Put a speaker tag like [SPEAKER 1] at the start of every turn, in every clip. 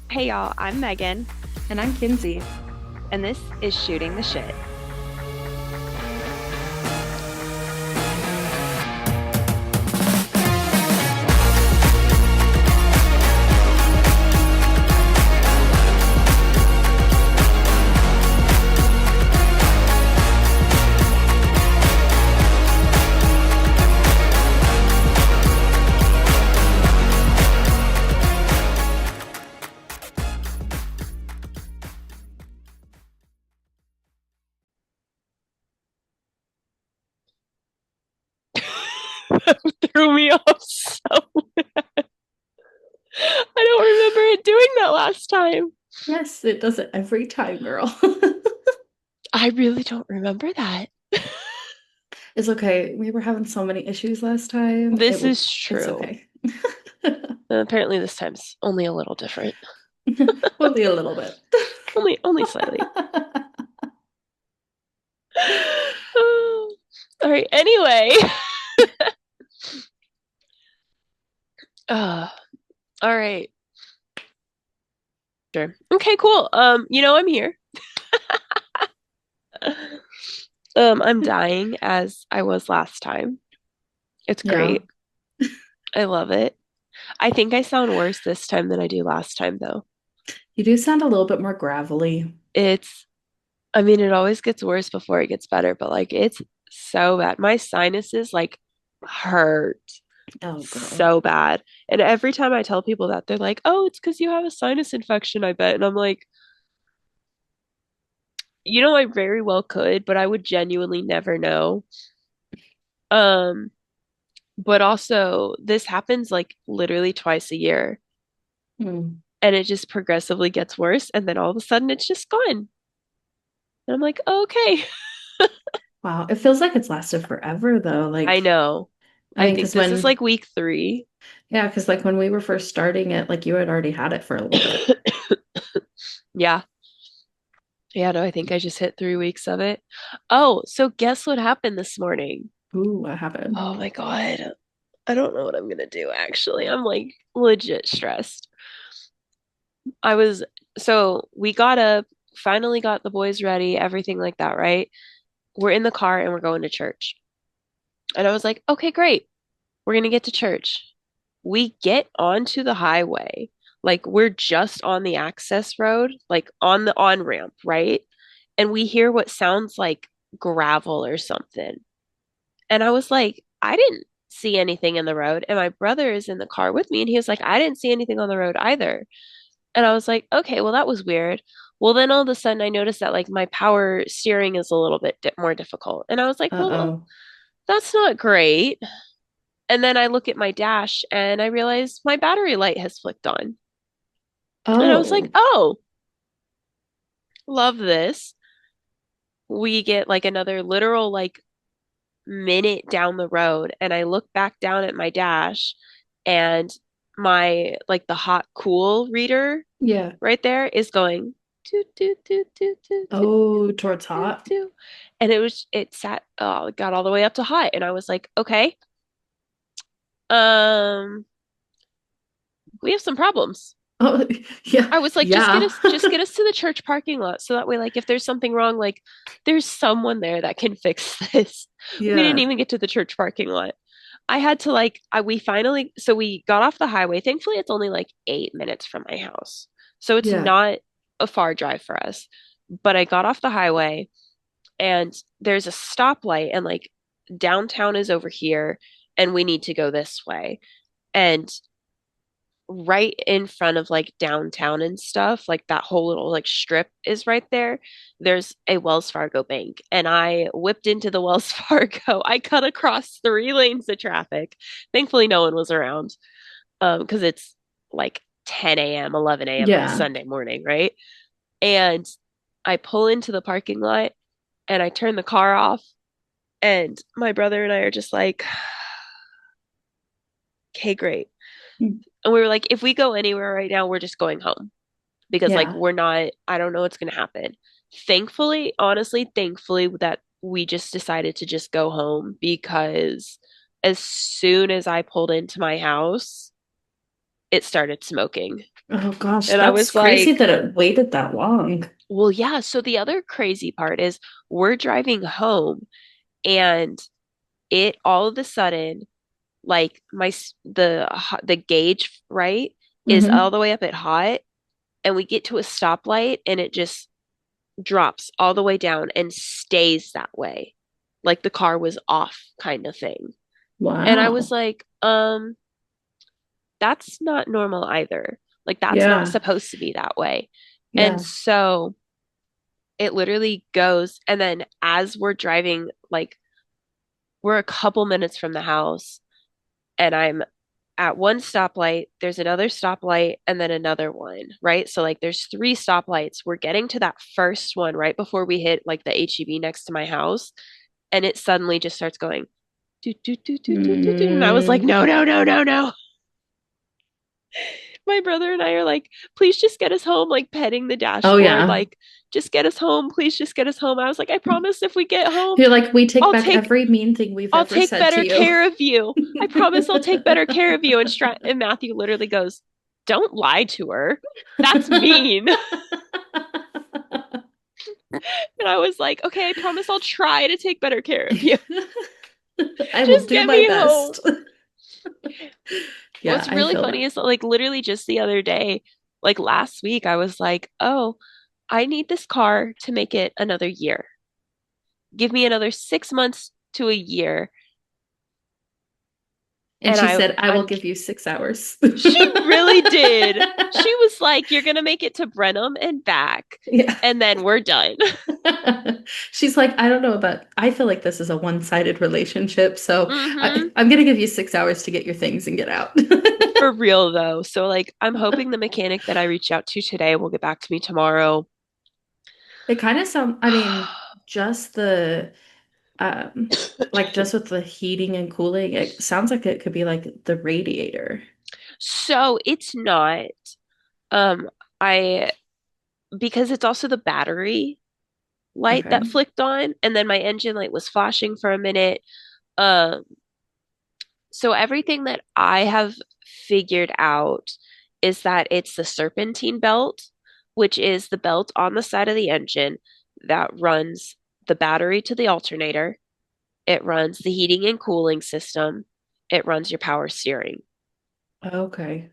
[SPEAKER 1] Hey y'all, I'm Megan,
[SPEAKER 2] And I'm Kinsey.
[SPEAKER 1] and this is Shooting the Shit. Threw me off so. I don't remember it doing that last time.
[SPEAKER 2] Yes, it does it every time, girl.
[SPEAKER 1] I really don't remember that.
[SPEAKER 2] It's okay. We were having so many issues last time.
[SPEAKER 1] This is
[SPEAKER 2] It's
[SPEAKER 1] true.
[SPEAKER 2] okay.
[SPEAKER 1] Apparently this time's only a little different.
[SPEAKER 2] Only a little bit.
[SPEAKER 1] Only slightly. All right, anyway. Uh, all right. Sure. Okay, cool. I'm here. I'm dying as I was last time. It's
[SPEAKER 2] Yeah.
[SPEAKER 1] great. I love it. I think I sound worse this time than I do last time, though.
[SPEAKER 2] You do sound a little bit more gravelly.
[SPEAKER 1] It's, I mean, it always gets worse before it gets better, but like it's so bad. My sinuses like hurt
[SPEAKER 2] Oh, girl.
[SPEAKER 1] so bad. And every time I tell people that, they're like, oh, it's because you have a sinus infection, I bet. And I'm like, I very well could, but I would genuinely never know. Um, but also, this happens like literally twice a year,
[SPEAKER 2] Hmm.
[SPEAKER 1] and it just progressively gets worse. And then all of a sudden, it's just gone. And I'm like, oh, okay.
[SPEAKER 2] Wow. It feels like it's lasted forever, though.
[SPEAKER 1] I know.
[SPEAKER 2] I
[SPEAKER 1] I
[SPEAKER 2] mean,
[SPEAKER 1] think this is like week three.
[SPEAKER 2] because like when we were first starting it, like you had already had it for a little bit.
[SPEAKER 1] Yeah. Yeah, no, I think I just hit 3 weeks of it. Oh, so guess what happened this morning?
[SPEAKER 2] Ooh, what happened?
[SPEAKER 1] Oh my God. I don't know what I'm gonna do actually. I'm like legit stressed. I was so we got up, finally got the boys ready, everything like that, right? We're in the car and we're going to church. And I was like, okay, great. We're gonna get to church. We get onto the highway. Like we're just on the access road, like on the on ramp, right? And we hear what sounds like gravel or something. And I was like, I didn't see anything in the road. And my brother is in the car with me, and he was like, I didn't see anything on the road either. And I was like, okay, well, that was weird. Well, then all of a sudden I noticed that like my power steering is a little bit more difficult. And I was like, well,
[SPEAKER 2] Uh-oh.
[SPEAKER 1] that's not great. And then I look at my dash and I realize my battery light has flicked on. And I was like,
[SPEAKER 2] Oh.
[SPEAKER 1] oh, love this. We get like another literal like minute down the road and I look back down at my dash and my like the hot cool reader
[SPEAKER 2] Yeah.
[SPEAKER 1] right there is going toot toot toot toot toot toot
[SPEAKER 2] Oh,
[SPEAKER 1] toot
[SPEAKER 2] towards
[SPEAKER 1] toot
[SPEAKER 2] hot.
[SPEAKER 1] toot. And it got all the way up to high and I was like, okay, um, we have some problems.
[SPEAKER 2] Oh, yeah.
[SPEAKER 1] I was like,
[SPEAKER 2] Yeah.
[SPEAKER 1] just get us to the church parking lot so that way, like, if there's something wrong, like, there's someone there that can fix this. We didn't
[SPEAKER 2] Yeah.
[SPEAKER 1] even get to the church parking lot. I had to like, we finally, so we got off the highway. Thankfully, it's only like 8 minutes from my house, so it's
[SPEAKER 2] Yeah.
[SPEAKER 1] not a far drive for us. But I got off the highway, and there's a stoplight, and like downtown is over here, and we need to go this way. And right in front of like downtown and stuff, like that whole little like strip is right there. There's a Wells Fargo bank, and I whipped into the Wells Fargo. I cut across 3 lanes of traffic. Thankfully, no one was around because it's like 10 a.m., 11 a.m. on a
[SPEAKER 2] Yeah.
[SPEAKER 1] Sunday morning, right? And I pull into the parking lot and I turn the car off, and my brother and I are just like, okay, great. And we were like, if we go anywhere right now, we're just going home because like
[SPEAKER 2] Yeah.
[SPEAKER 1] we're not, I don't know what's going to happen. Thankfully, honestly, thankfully that we just decided to just go home because as soon as I pulled into my house, it started smoking.
[SPEAKER 2] Oh gosh,
[SPEAKER 1] And I
[SPEAKER 2] that's
[SPEAKER 1] was
[SPEAKER 2] crazy
[SPEAKER 1] like,
[SPEAKER 2] that it waited that long.
[SPEAKER 1] well, yeah. So the other crazy part is we're driving home and it all of a sudden, like the gauge, right, is all
[SPEAKER 2] Hmm.
[SPEAKER 1] the way up at hot, and we get to a stoplight and it just drops all the way down and stays that way. Like the car was off kind of thing. And I was
[SPEAKER 2] Wow.
[SPEAKER 1] like, that's not normal either. Like that's not
[SPEAKER 2] Yeah.
[SPEAKER 1] supposed to be that way. And
[SPEAKER 2] Yeah.
[SPEAKER 1] so it literally goes, and then as we're driving, like we're a couple minutes from the house, and I'm at one stoplight, there's another stoplight, and then another one, right? So like there's three stoplights. We're getting to that first one right before we hit like the HEB next to my house, and it suddenly just starts going do do do do do do do, and I was like,
[SPEAKER 2] Mm.
[SPEAKER 1] no, no, no, no, no. My brother and I are like, please just get us home, like petting the
[SPEAKER 2] Oh
[SPEAKER 1] dashboard,
[SPEAKER 2] yeah.
[SPEAKER 1] like just get us home, please just get us home. I was like, I promise if we get home,
[SPEAKER 2] You're like, we take
[SPEAKER 1] I'll
[SPEAKER 2] back
[SPEAKER 1] take
[SPEAKER 2] every mean thing we've
[SPEAKER 1] I'll
[SPEAKER 2] ever
[SPEAKER 1] take
[SPEAKER 2] said to
[SPEAKER 1] better
[SPEAKER 2] you.
[SPEAKER 1] care of you. I promise I'll take better care of you. And Matthew literally goes, don't lie to her. That's mean. And I was like, okay, I promise I'll try to take better care of you.
[SPEAKER 2] I will
[SPEAKER 1] Just
[SPEAKER 2] do
[SPEAKER 1] get
[SPEAKER 2] my
[SPEAKER 1] me home.
[SPEAKER 2] best. Yeah,
[SPEAKER 1] What's
[SPEAKER 2] I
[SPEAKER 1] really
[SPEAKER 2] feel
[SPEAKER 1] funny
[SPEAKER 2] that.
[SPEAKER 1] is that, like, literally just the other day, like last week, I was like, oh, I need this car to make it another year. Give me another 6 months to a year.
[SPEAKER 2] And
[SPEAKER 1] And
[SPEAKER 2] she said, I will
[SPEAKER 1] I'm,
[SPEAKER 2] give you 6 hours.
[SPEAKER 1] she really did. She was like, you're gonna make it to Brenham and back,
[SPEAKER 2] Yeah.
[SPEAKER 1] and then we're done.
[SPEAKER 2] She's like, I don't know about, I feel like this is a one-sided relationship. So
[SPEAKER 1] Mm-hmm.
[SPEAKER 2] I'm going to give you 6 hours to get your things and get out.
[SPEAKER 1] For real though. So like I'm hoping the mechanic that I reached out to today will get back to me tomorrow.
[SPEAKER 2] It kind of sound, I mean, just the, like just with the heating and cooling, it sounds like it could be like the radiator.
[SPEAKER 1] So it's not. Um, I because it's also the battery light that
[SPEAKER 2] Okay.
[SPEAKER 1] flicked on, and then my engine light was flashing for a minute. Um, so everything that I have figured out is that it's the serpentine belt, which is the belt on the side of the engine that runs the battery to the alternator. It runs the heating and cooling system. It runs your power steering.
[SPEAKER 2] Okay.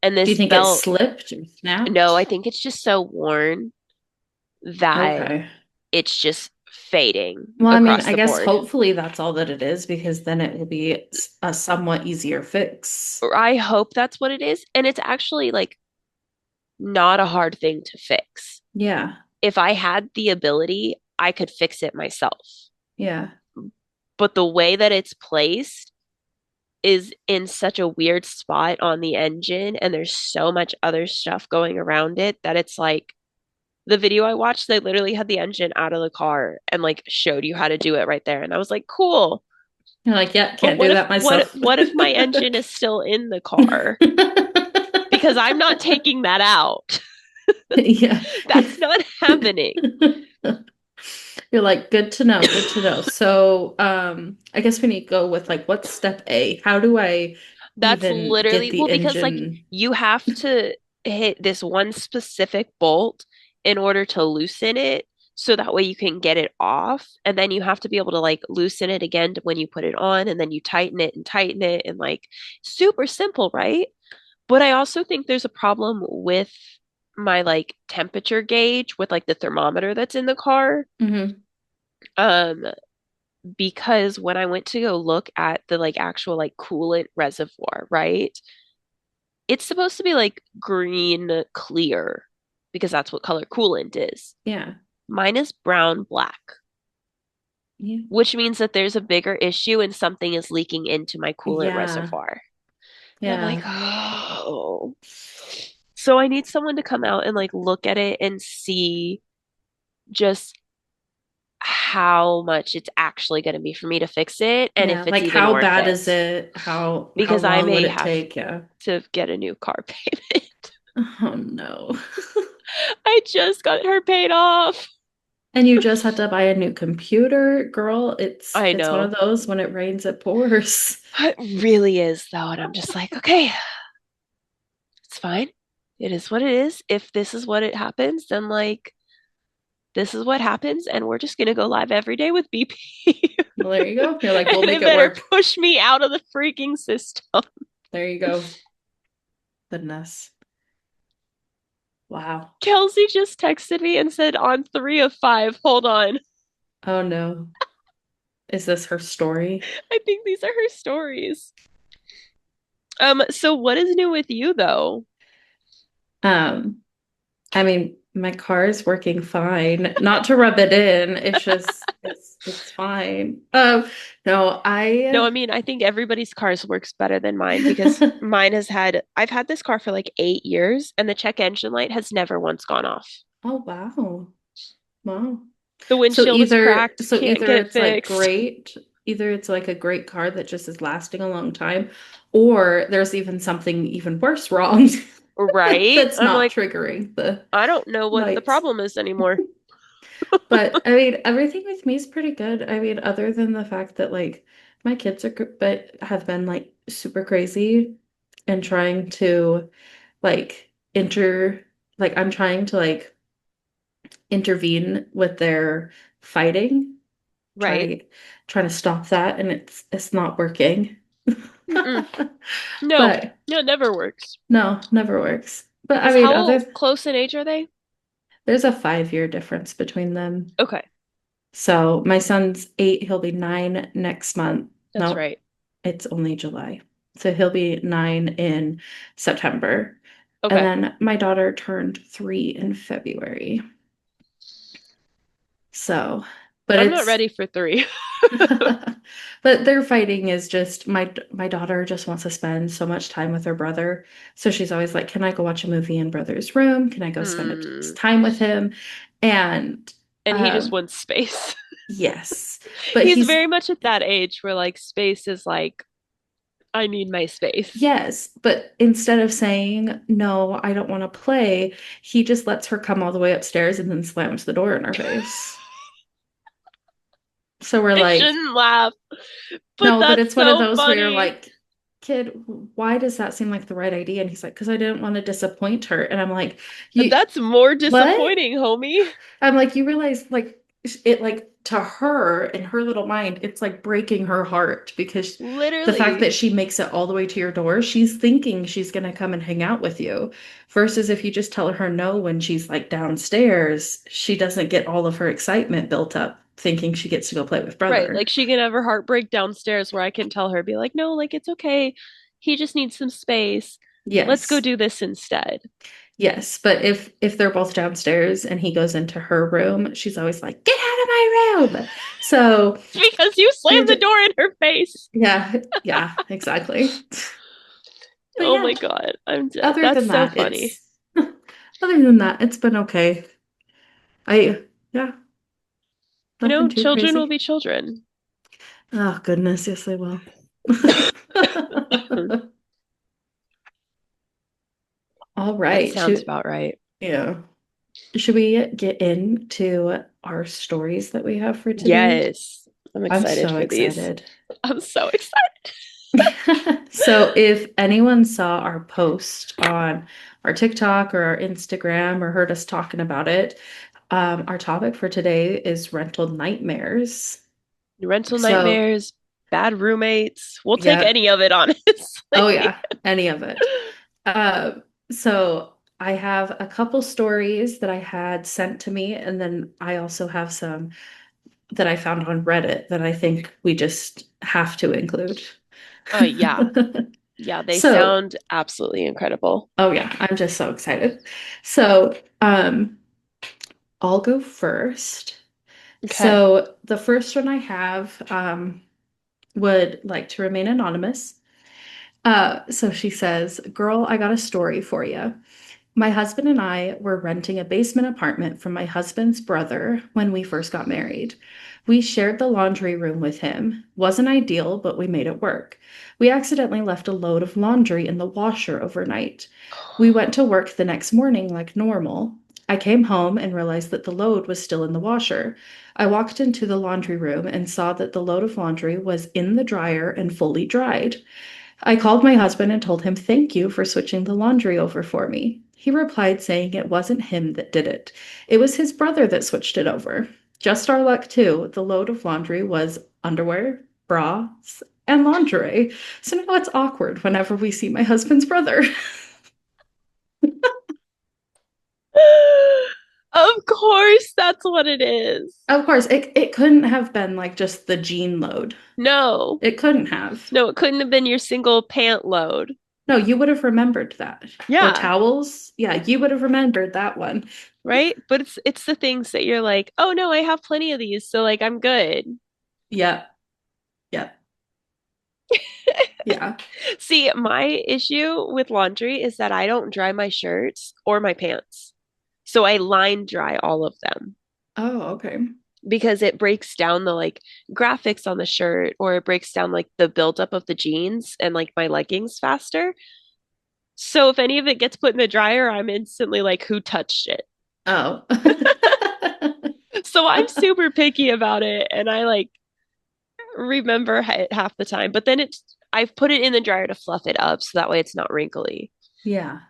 [SPEAKER 1] And
[SPEAKER 2] Do you
[SPEAKER 1] this
[SPEAKER 2] think it
[SPEAKER 1] belt,
[SPEAKER 2] slipped or
[SPEAKER 1] no, I
[SPEAKER 2] snapped?
[SPEAKER 1] think it's just so worn that
[SPEAKER 2] Okay.
[SPEAKER 1] it's just fading
[SPEAKER 2] Well, I mean,
[SPEAKER 1] across
[SPEAKER 2] I
[SPEAKER 1] the
[SPEAKER 2] guess
[SPEAKER 1] board.
[SPEAKER 2] hopefully that's all that it is because then it will be a somewhat easier fix.
[SPEAKER 1] I hope that's what it is. And it's actually like not a hard thing to fix.
[SPEAKER 2] Yeah.
[SPEAKER 1] If I had the ability, I could fix it myself.
[SPEAKER 2] Yeah.
[SPEAKER 1] But the way that it's placed is in such a weird spot on the engine, and there's so much other stuff going around it that it's like the video I watched, they literally had the engine out of the car and like showed you how to do it right there. And I was like, cool.
[SPEAKER 2] You're like, yeah,
[SPEAKER 1] But
[SPEAKER 2] can't do that myself.
[SPEAKER 1] what if my engine is still in the car? Because I'm not taking that out.
[SPEAKER 2] Yeah.
[SPEAKER 1] That's not happening.
[SPEAKER 2] You're like, good to know, good to know. So, I guess we need to go with like, what's step A? How do I
[SPEAKER 1] That's
[SPEAKER 2] even get
[SPEAKER 1] literally,
[SPEAKER 2] the
[SPEAKER 1] well, because like
[SPEAKER 2] engine?
[SPEAKER 1] you have to hit this one specific bolt in order to loosen it. So that way you can get it off. And then you have to be able to like loosen it again when you put it on. And then you tighten it. And like super simple, right? But I also think there's a problem with my like temperature gauge with like the thermometer that's in the car.
[SPEAKER 2] Hmm.
[SPEAKER 1] Um, because when I went to go look at the like actual like coolant reservoir, right? It's supposed to be like green clear because that's what color coolant is.
[SPEAKER 2] Yeah.
[SPEAKER 1] Mine is brown black,
[SPEAKER 2] Yeah.
[SPEAKER 1] which means that there's a bigger issue and something is leaking into my coolant
[SPEAKER 2] Yeah.
[SPEAKER 1] reservoir. And I'm like,
[SPEAKER 2] Yeah.
[SPEAKER 1] oh. So I need someone to come out and like look at it and see just how much it's actually going to be for me to fix it and
[SPEAKER 2] Yeah.
[SPEAKER 1] if it's
[SPEAKER 2] Like,
[SPEAKER 1] even
[SPEAKER 2] how
[SPEAKER 1] worth
[SPEAKER 2] bad
[SPEAKER 1] it
[SPEAKER 2] is it? How
[SPEAKER 1] because I
[SPEAKER 2] long would
[SPEAKER 1] may
[SPEAKER 2] it
[SPEAKER 1] have
[SPEAKER 2] take? Yeah.
[SPEAKER 1] to get a new car payment.
[SPEAKER 2] Oh no.
[SPEAKER 1] I just got her paid off.
[SPEAKER 2] And you just had to buy a new computer, girl. It's
[SPEAKER 1] I
[SPEAKER 2] it's one
[SPEAKER 1] know.
[SPEAKER 2] of those when it rains, it pours.
[SPEAKER 1] It really is though, and I'm just like, okay, it's fine. it is what it is. If this is what it happens, then like this is what happens, and we're just gonna go live every day with BP.
[SPEAKER 2] Well, there you go. You're like, we'll
[SPEAKER 1] And
[SPEAKER 2] make
[SPEAKER 1] it
[SPEAKER 2] it
[SPEAKER 1] better
[SPEAKER 2] work.
[SPEAKER 1] push me out of the freaking system.
[SPEAKER 2] There you go. Goodness. Wow.
[SPEAKER 1] Kelsey just texted me and said on 3 of 5. Hold on.
[SPEAKER 2] Oh no. Is this her story?
[SPEAKER 1] I think these are her stories. So what is new with you though?
[SPEAKER 2] Um, I mean, my car is working fine. Not to rub it in. It's just it's fine. No,
[SPEAKER 1] No, I
[SPEAKER 2] I
[SPEAKER 1] mean, I think everybody's cars works better than mine because mine I've had this car for like 8 years and the check engine light has never once gone off.
[SPEAKER 2] Oh wow. Wow.
[SPEAKER 1] The
[SPEAKER 2] So
[SPEAKER 1] windshield is
[SPEAKER 2] either
[SPEAKER 1] cracked,
[SPEAKER 2] so
[SPEAKER 1] can't
[SPEAKER 2] either
[SPEAKER 1] get it
[SPEAKER 2] it's like
[SPEAKER 1] fixed.
[SPEAKER 2] great, either it's like a great car that just is lasting a long time, or there's even something even worse wrong
[SPEAKER 1] Right?
[SPEAKER 2] that's
[SPEAKER 1] I'm
[SPEAKER 2] not
[SPEAKER 1] like,
[SPEAKER 2] triggering the
[SPEAKER 1] I don't know what the
[SPEAKER 2] lights.
[SPEAKER 1] problem is anymore.
[SPEAKER 2] But I mean, everything with me is pretty good. I mean, other than the fact that like my kids are but have been like super crazy and trying to like I'm trying to like intervene with their fighting,
[SPEAKER 1] Right.
[SPEAKER 2] try trying to stop that, and it's not working.
[SPEAKER 1] Mm-mm. No,
[SPEAKER 2] But
[SPEAKER 1] no, it never works.
[SPEAKER 2] no, never works. But I
[SPEAKER 1] Because
[SPEAKER 2] mean,
[SPEAKER 1] how
[SPEAKER 2] other
[SPEAKER 1] close in age are they?
[SPEAKER 2] there's a 5 year difference between them.
[SPEAKER 1] Okay,
[SPEAKER 2] So my son's 8, he'll be 9 next month.
[SPEAKER 1] that's
[SPEAKER 2] No,
[SPEAKER 1] right.
[SPEAKER 2] it's only July. So he'll be 9 in September. And
[SPEAKER 1] Okay.
[SPEAKER 2] then my daughter turned 3 in February. So, but
[SPEAKER 1] I'm not
[SPEAKER 2] it's
[SPEAKER 1] ready for 3.
[SPEAKER 2] but their fighting is just my daughter just wants to spend so much time with her brother. So she's always like, "Can I go watch a movie in brother's room? Can I go spend
[SPEAKER 1] Hmm.
[SPEAKER 2] time with him?" And
[SPEAKER 1] And he just
[SPEAKER 2] um
[SPEAKER 1] wants space.
[SPEAKER 2] yes. But
[SPEAKER 1] He's
[SPEAKER 2] he's
[SPEAKER 1] very much at that age where like space is like, I need my space.
[SPEAKER 2] yes, but instead of saying, "No, I don't want to play," he just lets her come all the way upstairs and then slams the door in her face. So we're
[SPEAKER 1] I
[SPEAKER 2] like,
[SPEAKER 1] shouldn't laugh, but
[SPEAKER 2] no, but
[SPEAKER 1] that's
[SPEAKER 2] it's one of
[SPEAKER 1] so
[SPEAKER 2] those where you're
[SPEAKER 1] funny.
[SPEAKER 2] like, kid, why does that seem like the right idea? And he's like, because I didn't want to disappoint her. And I'm like, you,
[SPEAKER 1] That's more
[SPEAKER 2] what?
[SPEAKER 1] disappointing, homie.
[SPEAKER 2] I'm like, you realize, like, it, like, to her in her little mind, it's like breaking her heart because the fact
[SPEAKER 1] Literally.
[SPEAKER 2] that she makes it all the way to your door, she's thinking she's going to come and hang out with you. Versus if you just tell her no when she's like downstairs, she doesn't get all of her excitement built up thinking she gets to go play with
[SPEAKER 1] Right.
[SPEAKER 2] brother.
[SPEAKER 1] Like she can have her heartbreak downstairs where I can tell her, be like, no, like it's okay. He just needs some space. Let's go
[SPEAKER 2] Yes.
[SPEAKER 1] do this instead.
[SPEAKER 2] Yes, but if they're both downstairs and he goes into her room, she's always like, "Get out of my room." So
[SPEAKER 1] Because you
[SPEAKER 2] they're
[SPEAKER 1] slammed the
[SPEAKER 2] just,
[SPEAKER 1] door in her face.
[SPEAKER 2] yeah, yeah, exactly. But
[SPEAKER 1] Oh
[SPEAKER 2] yeah,
[SPEAKER 1] my God. I'm dead.
[SPEAKER 2] other
[SPEAKER 1] That's
[SPEAKER 2] than
[SPEAKER 1] so
[SPEAKER 2] that,
[SPEAKER 1] funny.
[SPEAKER 2] it's been okay. I yeah,
[SPEAKER 1] You
[SPEAKER 2] nothing
[SPEAKER 1] know,
[SPEAKER 2] too
[SPEAKER 1] children will
[SPEAKER 2] crazy.
[SPEAKER 1] be children.
[SPEAKER 2] Oh goodness, yes they will. All
[SPEAKER 1] That
[SPEAKER 2] right,
[SPEAKER 1] sounds about right.
[SPEAKER 2] yeah. Should we get into our stories that we have for today?
[SPEAKER 1] Yes. I'm
[SPEAKER 2] I'm
[SPEAKER 1] excited
[SPEAKER 2] so
[SPEAKER 1] for these.
[SPEAKER 2] excited.
[SPEAKER 1] I'm so excited.
[SPEAKER 2] So if anyone saw our post on our TikTok or our Instagram or heard us talking about it, our topic for today is rental nightmares.
[SPEAKER 1] Rental
[SPEAKER 2] So
[SPEAKER 1] nightmares, bad roommates. We'll take
[SPEAKER 2] yeah,
[SPEAKER 1] any of it,
[SPEAKER 2] oh
[SPEAKER 1] honestly.
[SPEAKER 2] yeah, any of it. Uh, so I have a couple stories that I had sent to me, and then I also have some that I found on Reddit that I think we just have to include.
[SPEAKER 1] Yeah. Yeah, they
[SPEAKER 2] So
[SPEAKER 1] sound absolutely incredible.
[SPEAKER 2] oh yeah, I'm just so excited. So, I'll go first.
[SPEAKER 1] Okay.
[SPEAKER 2] So the first one I have, would like to remain anonymous. So she says, "Girl, I got a story for you. My husband and I were renting a basement apartment from my husband's brother when we first got married. We shared the laundry room with him. Wasn't ideal, but we made it work. We accidentally left a load of laundry in the washer overnight. We went to work the next morning like normal. I came home and realized that the load was still in the washer. I walked into the laundry room and saw that the load of laundry was in the dryer and fully dried. I called my husband and told him thank you for switching the laundry over for me. He replied saying it wasn't him that did it. It was his brother that switched it over. Just our luck, too. The load of laundry was underwear, bras, and lingerie. So now it's awkward whenever we see my husband's brother.
[SPEAKER 1] Of course, that's what it is.
[SPEAKER 2] Of course, it couldn't have been like just the jean load.
[SPEAKER 1] No,
[SPEAKER 2] It couldn't have.
[SPEAKER 1] no, it couldn't have been your single pant load.
[SPEAKER 2] No, you would have remembered that. Or
[SPEAKER 1] Yeah,
[SPEAKER 2] towels. Yeah, you would have remembered that one.
[SPEAKER 1] right? But it's the things that you're like, oh no, I have plenty of these, so like I'm good.
[SPEAKER 2] Yeah, yeah, yeah.
[SPEAKER 1] See, my issue with laundry is that I don't dry my shirts or my pants. So I line dry all of them
[SPEAKER 2] Oh, okay.
[SPEAKER 1] because it breaks down the like graphics on the shirt or it breaks down like the buildup of the jeans and like my leggings faster. So if any of it gets put in the dryer, I'm instantly like, who touched it?
[SPEAKER 2] Oh.
[SPEAKER 1] So I'm super picky about it and I like remember it half the time. But then I've put it in the dryer to fluff it up so that way it's not wrinkly.
[SPEAKER 2] Yeah,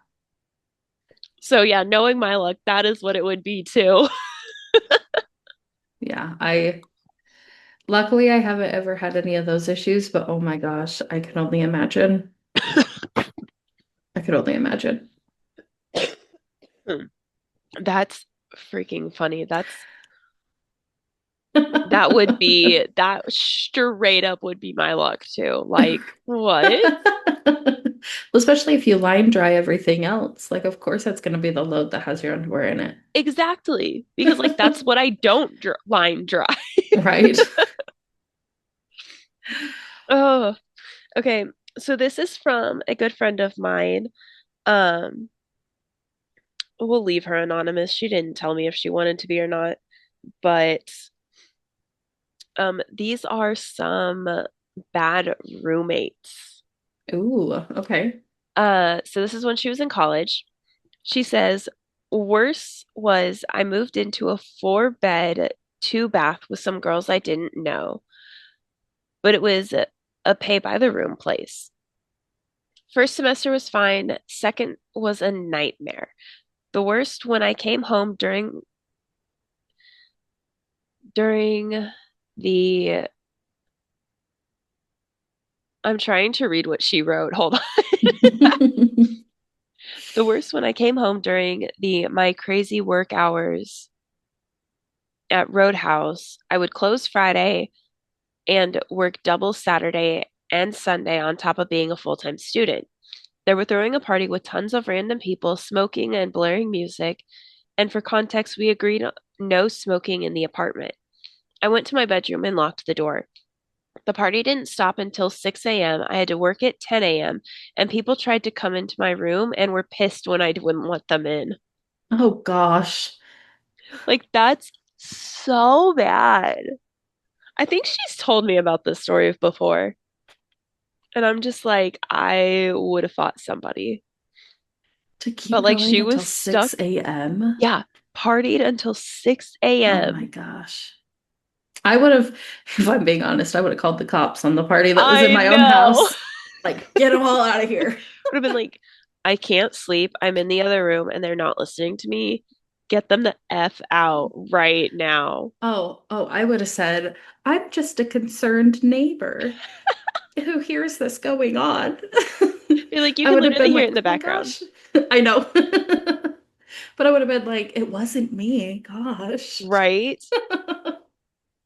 [SPEAKER 1] So yeah, knowing my luck, that is what it would be too.
[SPEAKER 2] yeah. I luckily I haven't ever had any of those issues, but oh my gosh, I can only imagine. I could only imagine.
[SPEAKER 1] That's freaking funny. That would be that straight up would be my luck too. Like, what?
[SPEAKER 2] Well, especially if you line dry everything else. Like, of course, that's going to be the load that has your underwear in it.
[SPEAKER 1] Exactly. Because like that's what I don't line dry.
[SPEAKER 2] Right?
[SPEAKER 1] Oh, okay. So this is from a good friend of mine. Um, we'll leave her anonymous. She didn't tell me if she wanted to be or not, but these are some bad roommates.
[SPEAKER 2] Ooh, okay.
[SPEAKER 1] So this is when she was in college. She says, worse was I moved into a four-bed, two bath with some girls I didn't know, but it was a pay by the room place. First semester was fine. Second was a nightmare. The worst when I came home during the I'm trying to read what she wrote. Hold on. The worst when I came home during the my crazy work hours at Roadhouse. I would close Friday and work double Saturday and Sunday on top of being a full-time student. They were throwing a party with tons of random people, smoking and blaring music. And for context, we agreed no smoking in the apartment. I went to my bedroom and locked the door. The party didn't stop until 6 a.m. I had to work at 10 a.m., and people tried to come into my room and were pissed when I wouldn't let them in.
[SPEAKER 2] Oh gosh.
[SPEAKER 1] Like, that's so bad. I think she's told me about this story before. And I'm just like, I would have fought somebody.
[SPEAKER 2] To
[SPEAKER 1] But
[SPEAKER 2] keep
[SPEAKER 1] like,
[SPEAKER 2] going
[SPEAKER 1] she
[SPEAKER 2] until
[SPEAKER 1] was
[SPEAKER 2] 6
[SPEAKER 1] stuck.
[SPEAKER 2] a.m.
[SPEAKER 1] Yeah, partied until 6
[SPEAKER 2] Oh my
[SPEAKER 1] a.m.
[SPEAKER 2] gosh. I would have, if I'm being honest, I would have called the cops on the party that was in
[SPEAKER 1] I
[SPEAKER 2] my own
[SPEAKER 1] know.
[SPEAKER 2] house. Like, get them all out of here.
[SPEAKER 1] Would have been like, I can't sleep. I'm in the other room and they're not listening to me. Get them the F out right now.
[SPEAKER 2] Oh, I would have said, I'm just a concerned neighbor who hears this going on.
[SPEAKER 1] You're like, you
[SPEAKER 2] I
[SPEAKER 1] can
[SPEAKER 2] would have
[SPEAKER 1] literally
[SPEAKER 2] been
[SPEAKER 1] hear it
[SPEAKER 2] like,
[SPEAKER 1] in
[SPEAKER 2] oh
[SPEAKER 1] the
[SPEAKER 2] my
[SPEAKER 1] background.
[SPEAKER 2] gosh. I know. But I would have been like, it wasn't me. Gosh.
[SPEAKER 1] Right?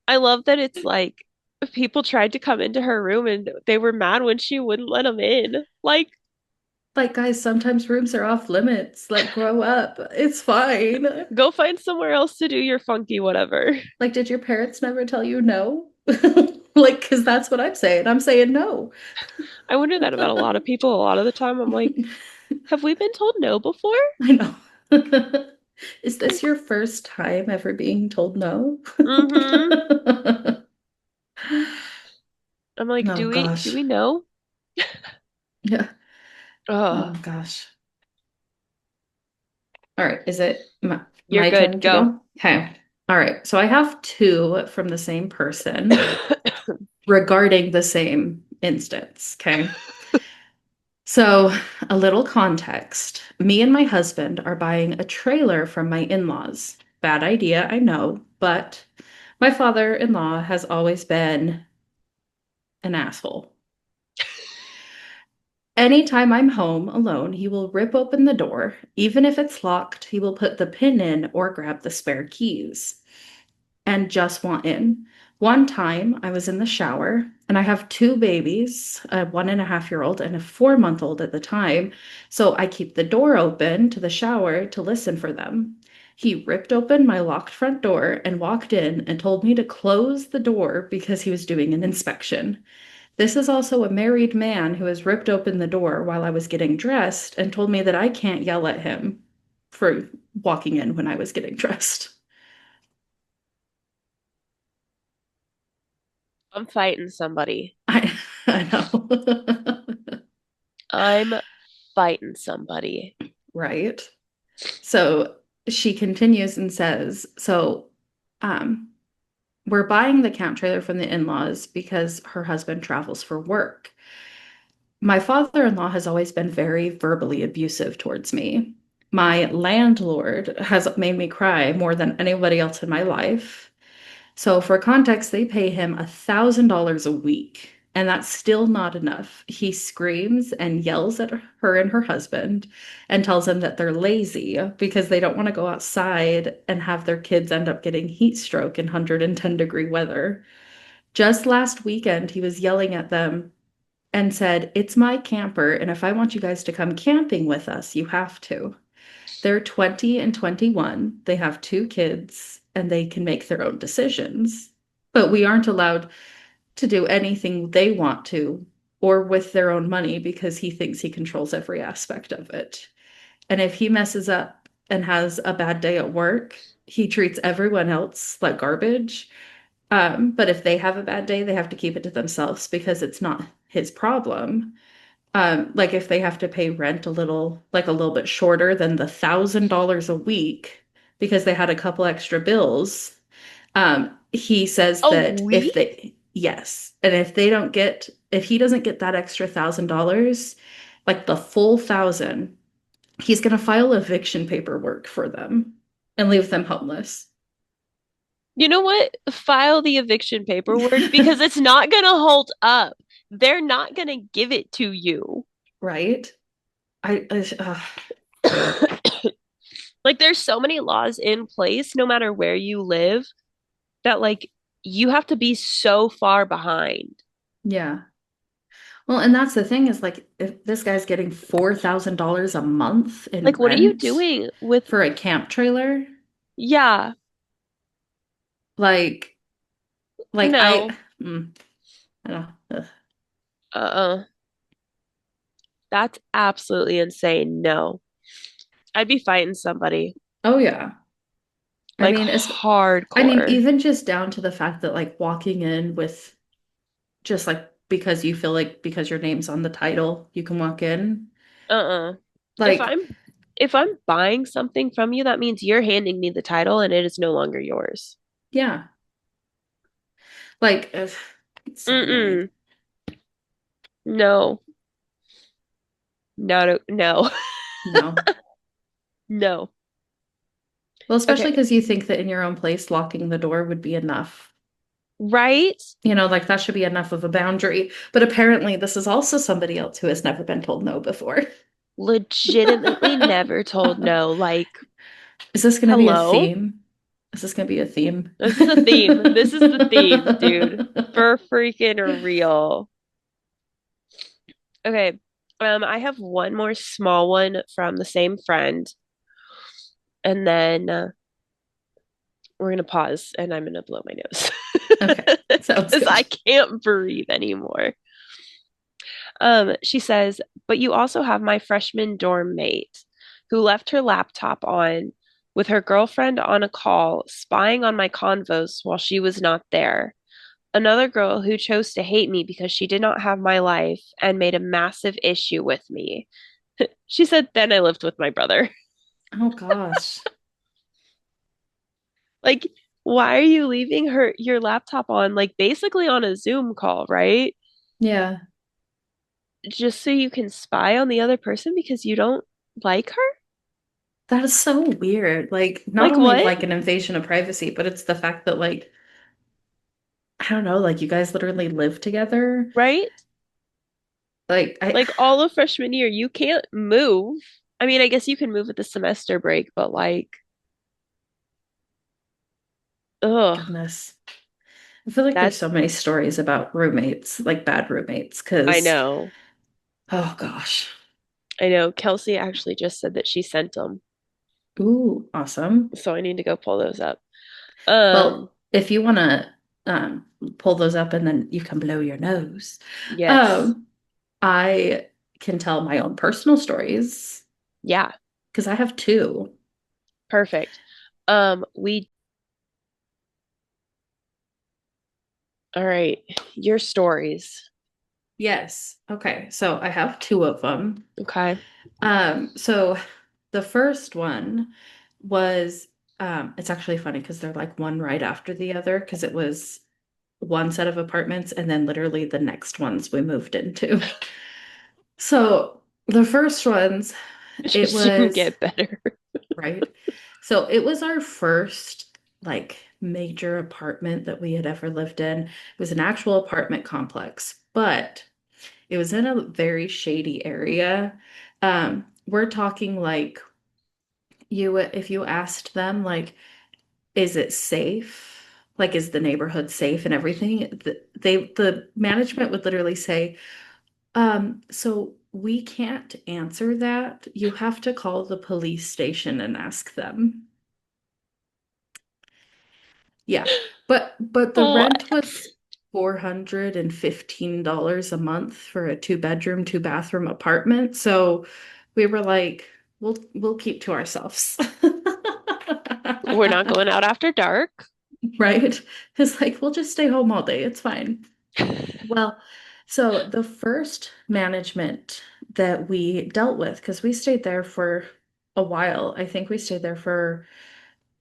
[SPEAKER 1] I love that it's like people tried to come into her room and they were mad when she wouldn't let them in. Like,
[SPEAKER 2] Like, guys, sometimes rooms are off limits. Like, grow up. It's fine.
[SPEAKER 1] go find somewhere else to do your funky whatever.
[SPEAKER 2] Like, did your parents never tell you no? Like, because that's what I'm saying. I'm saying no.
[SPEAKER 1] I wonder that about a lot of people a lot of the time. I'm like, have we been told no before?
[SPEAKER 2] I know. Is this your first time ever being told no?
[SPEAKER 1] Mm-hmm. I'm like,
[SPEAKER 2] Oh
[SPEAKER 1] do
[SPEAKER 2] gosh.
[SPEAKER 1] we know?
[SPEAKER 2] Yeah.
[SPEAKER 1] Oh,
[SPEAKER 2] Oh gosh. All right. Is it
[SPEAKER 1] you're
[SPEAKER 2] my
[SPEAKER 1] good.
[SPEAKER 2] turn to
[SPEAKER 1] Go.
[SPEAKER 2] go? Okay. All right. So I have two from the same person regarding the same instance. Okay. So, a little context. Me and my husband are buying a trailer from my in-laws. Bad idea, I know, but my father-in-law has always been an asshole. Anytime I'm home alone, he will rip open the door. Even if it's locked, he will put the pin in or grab the spare keys and just want in. One time I was in the shower and I have two babies, a 1.5-year-old and a 4-month-old at the time. So I keep the door open to the shower to listen for them. He ripped open my locked front door and walked in and told me to close the door because he was doing an inspection. This is also a married man who has ripped open the door while I was getting dressed and told me that I can't yell at him for walking in when I was getting dressed.
[SPEAKER 1] I'm fighting somebody.
[SPEAKER 2] I I know.
[SPEAKER 1] I'm fighting somebody.
[SPEAKER 2] Right. So she continues and says, so um we're buying the camp trailer from the in-laws because her husband travels for work. My father-in-law has always been very verbally abusive towards me. My landlord has made me cry more than anybody else in my life. So, for context, they pay him $1,000 a week, and that's still not enough. He screams and yells at her and her husband and tells them that they're lazy because they don't want to go outside and have their kids end up getting heat stroke in 110-degree weather. Just last weekend, he was yelling at them and said, "It's my camper, and if I want you guys to come camping with us, you have to." They're 20 and 21. They have two kids and they can make their own decisions. But we aren't allowed to do anything they want to or with their own money because he thinks he controls every aspect of it. And if he messes up and has a bad day at work, he treats everyone else like garbage. But if they have a bad day, they have to keep it to themselves because it's not his problem. Like if they have to pay rent a little bit shorter than the $1,000 a week because they had a couple extra bills, he says
[SPEAKER 1] A
[SPEAKER 2] that
[SPEAKER 1] week?
[SPEAKER 2] yes, and if he doesn't get that extra $1,000, like the full thousand, he's gonna file eviction paperwork for them and leave them homeless.
[SPEAKER 1] You know what? File the eviction paperwork because it's not going to hold up. They're not going to give it to you.
[SPEAKER 2] Right? I
[SPEAKER 1] Like, there's so many laws in place, no matter where you live, that, like, you have to be so far behind.
[SPEAKER 2] yeah. Well, and that's the thing is like if this guy's getting $4,000 a month in
[SPEAKER 1] Like, what are you
[SPEAKER 2] rent
[SPEAKER 1] doing with,
[SPEAKER 2] for a camp trailer,
[SPEAKER 1] yeah,
[SPEAKER 2] like like I
[SPEAKER 1] no,
[SPEAKER 2] mm, I don't know. Ugh.
[SPEAKER 1] uh-uh. That's absolutely insane. No, I'd be fighting somebody,
[SPEAKER 2] Oh yeah. I
[SPEAKER 1] like,
[SPEAKER 2] mean,
[SPEAKER 1] hardcore.
[SPEAKER 2] even just down to the fact that like walking in with just like because you feel like because your name's on the title, you can walk in.
[SPEAKER 1] Uh-uh. If
[SPEAKER 2] Like,
[SPEAKER 1] I'm if I'm buying something from you, that means you're handing me the title and it is no longer yours.
[SPEAKER 2] yeah. Like ugh, it's so annoying.
[SPEAKER 1] Mm-mm. No. No, no, no.
[SPEAKER 2] No.
[SPEAKER 1] No.
[SPEAKER 2] Well, especially
[SPEAKER 1] Okay.
[SPEAKER 2] because you think that in your own place, locking the door would be enough.
[SPEAKER 1] Right?
[SPEAKER 2] You know, like that should be enough of a boundary. But apparently, this is also somebody else who has never been told no before.
[SPEAKER 1] Legitimately never told no. Like,
[SPEAKER 2] Is this going to be a
[SPEAKER 1] hello?
[SPEAKER 2] theme? Is this going to be a theme?
[SPEAKER 1] This is a theme. This is the theme, dude. For freaking real. Okay. I have one more small one from the same friend, and then we're gonna pause and I'm gonna blow my nose
[SPEAKER 2] Okay, sounds
[SPEAKER 1] because I
[SPEAKER 2] good.
[SPEAKER 1] can't breathe anymore. She says, but you also have my freshman dorm mate who left her laptop on with her girlfriend on a call, spying on my convos while she was not there. Another girl who chose to hate me because she did not have my life and made a massive issue with me. She said, then I lived with my brother.
[SPEAKER 2] Oh gosh.
[SPEAKER 1] Like, why are you leaving her your laptop on, like basically on a Zoom call, right?
[SPEAKER 2] Yeah.
[SPEAKER 1] just so you can spy on the other person because you don't like her?
[SPEAKER 2] That is so weird. Like, not
[SPEAKER 1] Like
[SPEAKER 2] only
[SPEAKER 1] what?
[SPEAKER 2] like an invasion of privacy, but it's the fact that like, I don't know, like you guys literally live together.
[SPEAKER 1] Right?
[SPEAKER 2] Like I
[SPEAKER 1] Like all of freshman year, you can't move. I mean, I guess you can move at the semester break, but like, ugh,
[SPEAKER 2] goodness. I feel like there's
[SPEAKER 1] that's,
[SPEAKER 2] so many stories about roommates, like bad roommates,
[SPEAKER 1] I
[SPEAKER 2] because
[SPEAKER 1] know.
[SPEAKER 2] oh gosh.
[SPEAKER 1] I know. Kelsey actually just said that she sent them.
[SPEAKER 2] Ooh, awesome.
[SPEAKER 1] So I need to go pull those up. Um,
[SPEAKER 2] Well, if you want to pull those up and then you can blow your nose,
[SPEAKER 1] yes.
[SPEAKER 2] um, I can tell my own personal stories
[SPEAKER 1] Yeah,
[SPEAKER 2] because I have two.
[SPEAKER 1] perfect. We, all right, your stories.
[SPEAKER 2] Yes. Okay. So I have two of them.
[SPEAKER 1] Okay.
[SPEAKER 2] So the first one was it's actually funny because they're like one right after the other because it was one set of apartments and then literally the next ones we moved into. So the first ones,
[SPEAKER 1] It
[SPEAKER 2] it
[SPEAKER 1] just didn't
[SPEAKER 2] was
[SPEAKER 1] get better.
[SPEAKER 2] right. So it was our first like major apartment that we had ever lived in. It was an actual apartment complex, but it was in a very shady area. We're talking like you if you asked them like, is it safe? Like, is the neighborhood safe and everything? The management would literally say, so we can't answer that. You have to call the police station and ask them. Yeah. But the rent
[SPEAKER 1] What?
[SPEAKER 2] was $415 a month for a two-bedroom, two-bathroom apartment. So we were like, we'll keep to ourselves.
[SPEAKER 1] We're not going out after dark.
[SPEAKER 2] Right? It's like we'll just stay home all day. It's fine. Well, so the first management that we dealt with, because we stayed there for a while, I think we stayed there for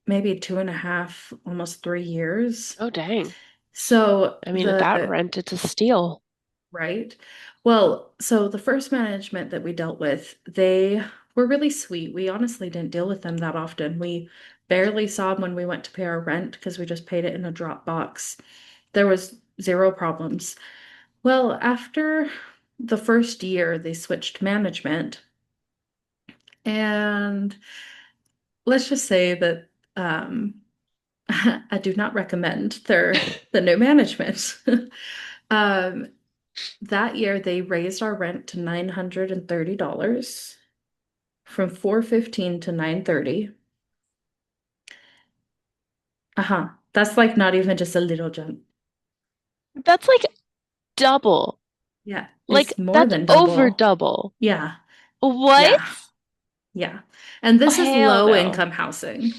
[SPEAKER 2] maybe 2.5, almost 3 years.
[SPEAKER 1] Oh, dang.
[SPEAKER 2] So
[SPEAKER 1] I mean, at that rent, it's a steal.
[SPEAKER 2] right. Well, so the first management that we dealt with, they were really sweet. We honestly didn't deal with them that often. We barely saw them when we went to pay our rent because we just paid it in a drop box. There was zero problems. Well, after the first year, they switched management, and let's just say that I do not recommend the new management. Um, that year, they raised our rent to $930 from 415 to 930. Uh-huh. That's like not even just a little jump.
[SPEAKER 1] That's like double.
[SPEAKER 2] Yeah,
[SPEAKER 1] Like,
[SPEAKER 2] it's more
[SPEAKER 1] that's
[SPEAKER 2] than
[SPEAKER 1] over
[SPEAKER 2] double.
[SPEAKER 1] double.
[SPEAKER 2] Yeah,
[SPEAKER 1] What?
[SPEAKER 2] yeah, yeah. And
[SPEAKER 1] Oh,
[SPEAKER 2] this is
[SPEAKER 1] hell
[SPEAKER 2] low
[SPEAKER 1] no.
[SPEAKER 2] income housing.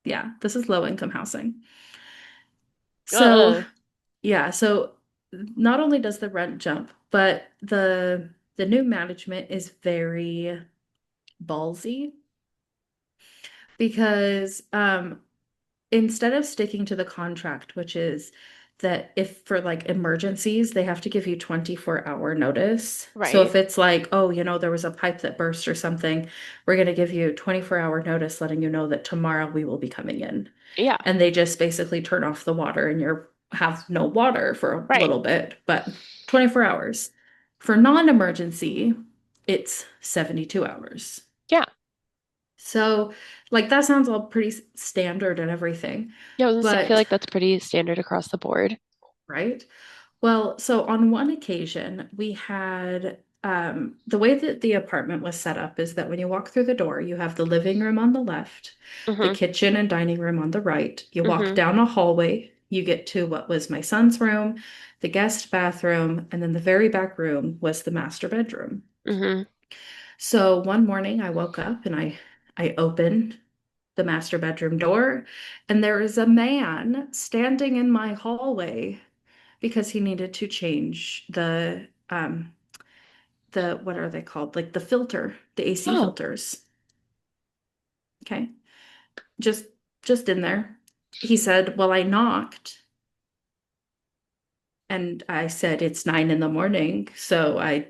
[SPEAKER 2] Yeah, this is low income housing. So,
[SPEAKER 1] Uh-uh.
[SPEAKER 2] yeah, so not only does the rent jump, but the new management is very ballsy because instead of sticking to the contract, which is that if for like emergencies, they have to give you 24-hour notice. So
[SPEAKER 1] Right.
[SPEAKER 2] if it's like, oh, there was a pipe that burst or something, we're going to give you 24-hour notice letting you know that tomorrow we will be coming in.
[SPEAKER 1] Yeah.
[SPEAKER 2] And they just basically turn off the water and you have no water for a
[SPEAKER 1] Right.
[SPEAKER 2] little bit, but 24 hours. For non-emergency, it's 72 hours.
[SPEAKER 1] Yeah.
[SPEAKER 2] So, like that sounds all pretty standard and everything.
[SPEAKER 1] Yeah, I was gonna say, I feel
[SPEAKER 2] But,
[SPEAKER 1] like that's pretty standard across the board.
[SPEAKER 2] right? Well, so on one occasion, we had the way that the apartment was set up is that when you walk through the door, you have the living room on the left, the
[SPEAKER 1] Mm-hmm.
[SPEAKER 2] kitchen and dining room on the right. You walk
[SPEAKER 1] Mm-hmm.
[SPEAKER 2] down a hallway, you get to what was my son's room, the guest bathroom, and then the very back room was the master bedroom.
[SPEAKER 1] Mm-hmm.
[SPEAKER 2] So one morning I woke up and I opened the master bedroom door, and there is a man standing in my hallway because he needed to change the what are they called? Like the filter, the AC
[SPEAKER 1] Oh,
[SPEAKER 2] filters. Okay. Just just in there. He said, "Well, I knocked And I said, it's 9 in the morning, so I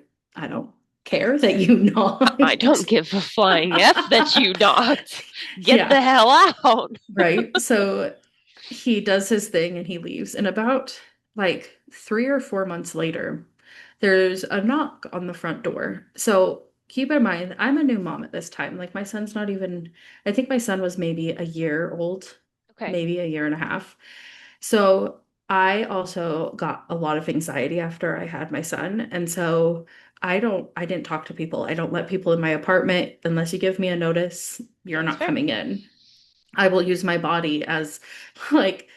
[SPEAKER 2] don't care that you
[SPEAKER 1] I don't
[SPEAKER 2] knocked.
[SPEAKER 1] give a flying F that you knocked. Get
[SPEAKER 2] Yeah,
[SPEAKER 1] the hell out.
[SPEAKER 2] right. So he does his thing and he leaves. And about like 3 or 4 months later, there's a knock on the front door. So keep in mind, I'm a new mom at this time. Like my son's not even, I think my son was maybe a year old,
[SPEAKER 1] Okay,
[SPEAKER 2] maybe a year and a half. So I also got a lot of anxiety after I had my son. And so I didn't talk to people. I don't let people in my apartment unless you give me a notice, you're
[SPEAKER 1] that's
[SPEAKER 2] not
[SPEAKER 1] fair.
[SPEAKER 2] coming in. I will use my body as like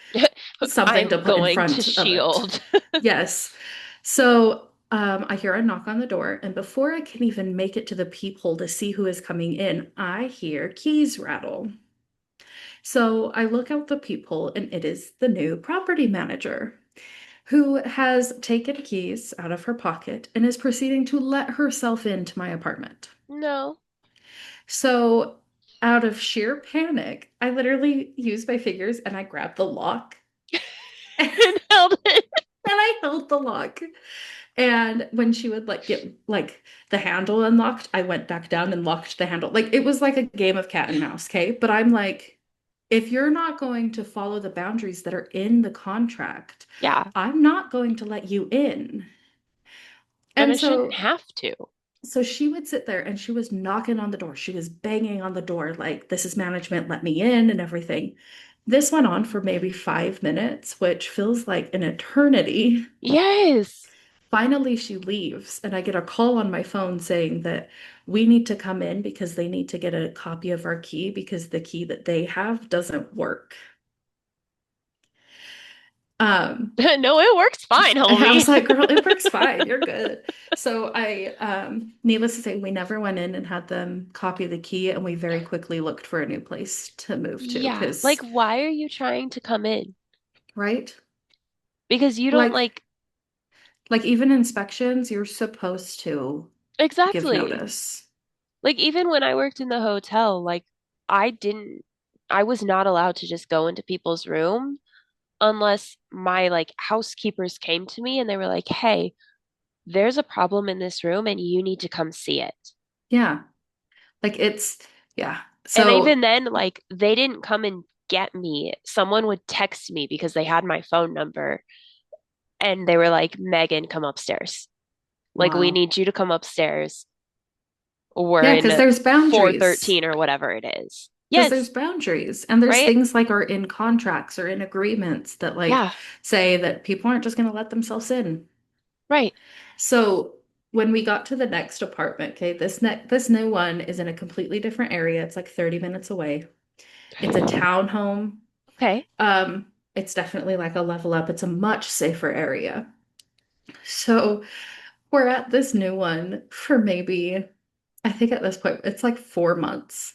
[SPEAKER 2] something to
[SPEAKER 1] I'm
[SPEAKER 2] put in
[SPEAKER 1] going to
[SPEAKER 2] front of it.
[SPEAKER 1] shield.
[SPEAKER 2] Yes. So I hear a knock on the door, and before I can even make it to the peephole to see who is coming in, I hear keys rattle. So I look out the peephole, and it is the new property manager who has taken keys out of her pocket and is proceeding to let herself into my apartment.
[SPEAKER 1] No.
[SPEAKER 2] So, out of sheer panic, I literally used my fingers and I grabbed the lock and
[SPEAKER 1] And held it.
[SPEAKER 2] I held the lock. And when she would like get like the handle unlocked, I went back down and locked the handle. Like it was like a game of cat and mouse, okay? But I'm like, if you're not going to follow the boundaries that are in the contract,
[SPEAKER 1] Yeah,
[SPEAKER 2] I'm not going to let you in.
[SPEAKER 1] and
[SPEAKER 2] And
[SPEAKER 1] I shouldn't
[SPEAKER 2] so
[SPEAKER 1] have to.
[SPEAKER 2] she would sit there and she was knocking on the door. She was banging on the door, like, this is management, let me in, and everything. This went on for maybe 5 minutes, which feels like an eternity.
[SPEAKER 1] Yes.
[SPEAKER 2] Finally, she leaves, and I get a call on my phone saying that we need to come in because they need to get a copy of our key because the key that they have doesn't work. Um,
[SPEAKER 1] No, it works fine,
[SPEAKER 2] And I
[SPEAKER 1] homie.
[SPEAKER 2] was like, girl, it works fine. You're good. So needless to say, we never went in and had them copy the key, and we very quickly looked for a new place to move to
[SPEAKER 1] Yeah, like
[SPEAKER 2] because,
[SPEAKER 1] why are you trying to come in?
[SPEAKER 2] right?
[SPEAKER 1] Because you don't
[SPEAKER 2] Like,
[SPEAKER 1] like
[SPEAKER 2] even inspections, you're supposed to give
[SPEAKER 1] exactly.
[SPEAKER 2] notice.
[SPEAKER 1] Like even when I worked in the hotel, like I didn't I was not allowed to just go into people's room unless my like housekeepers came to me and they were like, "Hey, there's a problem in this room and you need to come see it."
[SPEAKER 2] Yeah. Like yeah.
[SPEAKER 1] And even
[SPEAKER 2] So,
[SPEAKER 1] then, like they didn't come and get me. Someone would text me because they had my phone number and they were like, "Megan, come upstairs. Like we
[SPEAKER 2] wow.
[SPEAKER 1] need you to come upstairs. We're
[SPEAKER 2] Yeah,
[SPEAKER 1] in
[SPEAKER 2] because there's boundaries.
[SPEAKER 1] 413 or whatever it is."
[SPEAKER 2] Because there's
[SPEAKER 1] Yes,
[SPEAKER 2] boundaries and there's
[SPEAKER 1] right?
[SPEAKER 2] things like are in contracts or in agreements that like
[SPEAKER 1] Yeah,
[SPEAKER 2] say that people aren't just going to let themselves in.
[SPEAKER 1] right.
[SPEAKER 2] So when we got to the next apartment, okay, this new one is in a completely different area. It's like 30 minutes away. It's a townhome.
[SPEAKER 1] Okay.
[SPEAKER 2] It's definitely like a level up. It's a much safer area. So we're at this new one for maybe, I think at this point, it's like 4 months.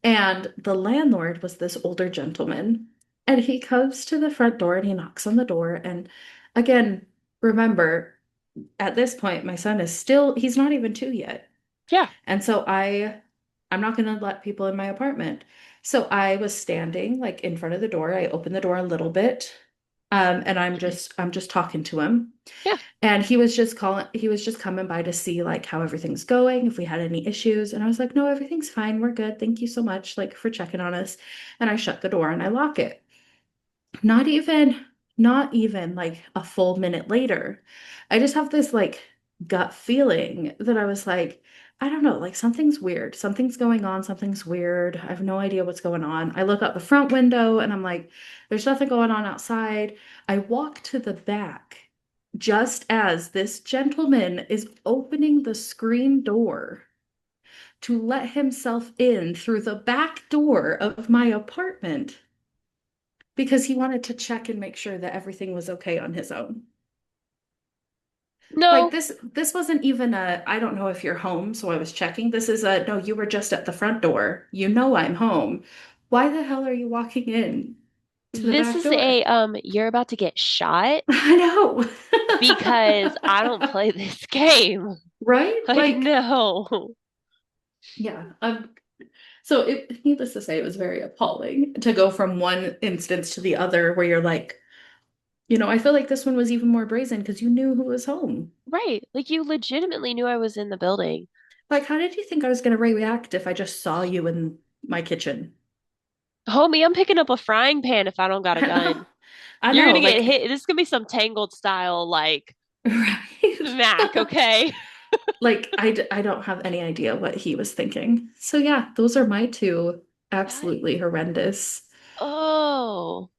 [SPEAKER 2] And the landlord was this older gentleman. And he comes to the front door and he knocks on the door. And again, remember, at this point, my son is still, he's not even 2 yet.
[SPEAKER 1] Yeah.
[SPEAKER 2] And so I'm not going to let people in my apartment. So I was standing like in front of the door. I opened the door a little bit. And I'm just talking to him.
[SPEAKER 1] Yeah.
[SPEAKER 2] And he was just coming by to see like how everything's going, if we had any issues. And I was like, no, everything's fine. We're good. Thank you so much like for checking on us. And I shut the door and I lock it. Not even, not even like a full minute later, I just have this like gut feeling that I was like, I don't know, like something's weird. Something's going on. Something's weird. I have no idea what's going on. I look out the front window and I'm like, there's nothing going on outside. I walk to the back just as this gentleman is opening the screen door to let himself in through the back door of my apartment because he wanted to check and make sure that everything was okay on his own. Like
[SPEAKER 1] No,
[SPEAKER 2] this wasn't even a I don't know if you're home, so I was checking. This is a no, you were just at the front door. You know I'm home. Why the hell are you walking in to the
[SPEAKER 1] this
[SPEAKER 2] back
[SPEAKER 1] is
[SPEAKER 2] door?
[SPEAKER 1] a you're about to get shot
[SPEAKER 2] I know.
[SPEAKER 1] because I don't play this game.
[SPEAKER 2] Right?
[SPEAKER 1] Like,
[SPEAKER 2] Like,
[SPEAKER 1] no.
[SPEAKER 2] yeah. So needless to say, it was very appalling to go from one instance to the other where you're like, I feel like this one was even more brazen because you knew who was home.
[SPEAKER 1] Right. Like you legitimately knew I was in the building.
[SPEAKER 2] Like, how did you think I was going to react if I just saw you in my kitchen?
[SPEAKER 1] Homie, I'm picking up a frying pan if I don't got a
[SPEAKER 2] I know.
[SPEAKER 1] gun.
[SPEAKER 2] I
[SPEAKER 1] You're
[SPEAKER 2] know,
[SPEAKER 1] gonna get
[SPEAKER 2] like,
[SPEAKER 1] hit. This is gonna be some Tangled style, like
[SPEAKER 2] right?
[SPEAKER 1] smack, okay?
[SPEAKER 2] Like, I don't have any idea what he was thinking. So, yeah, those are my two
[SPEAKER 1] That,
[SPEAKER 2] absolutely horrendous.
[SPEAKER 1] oh.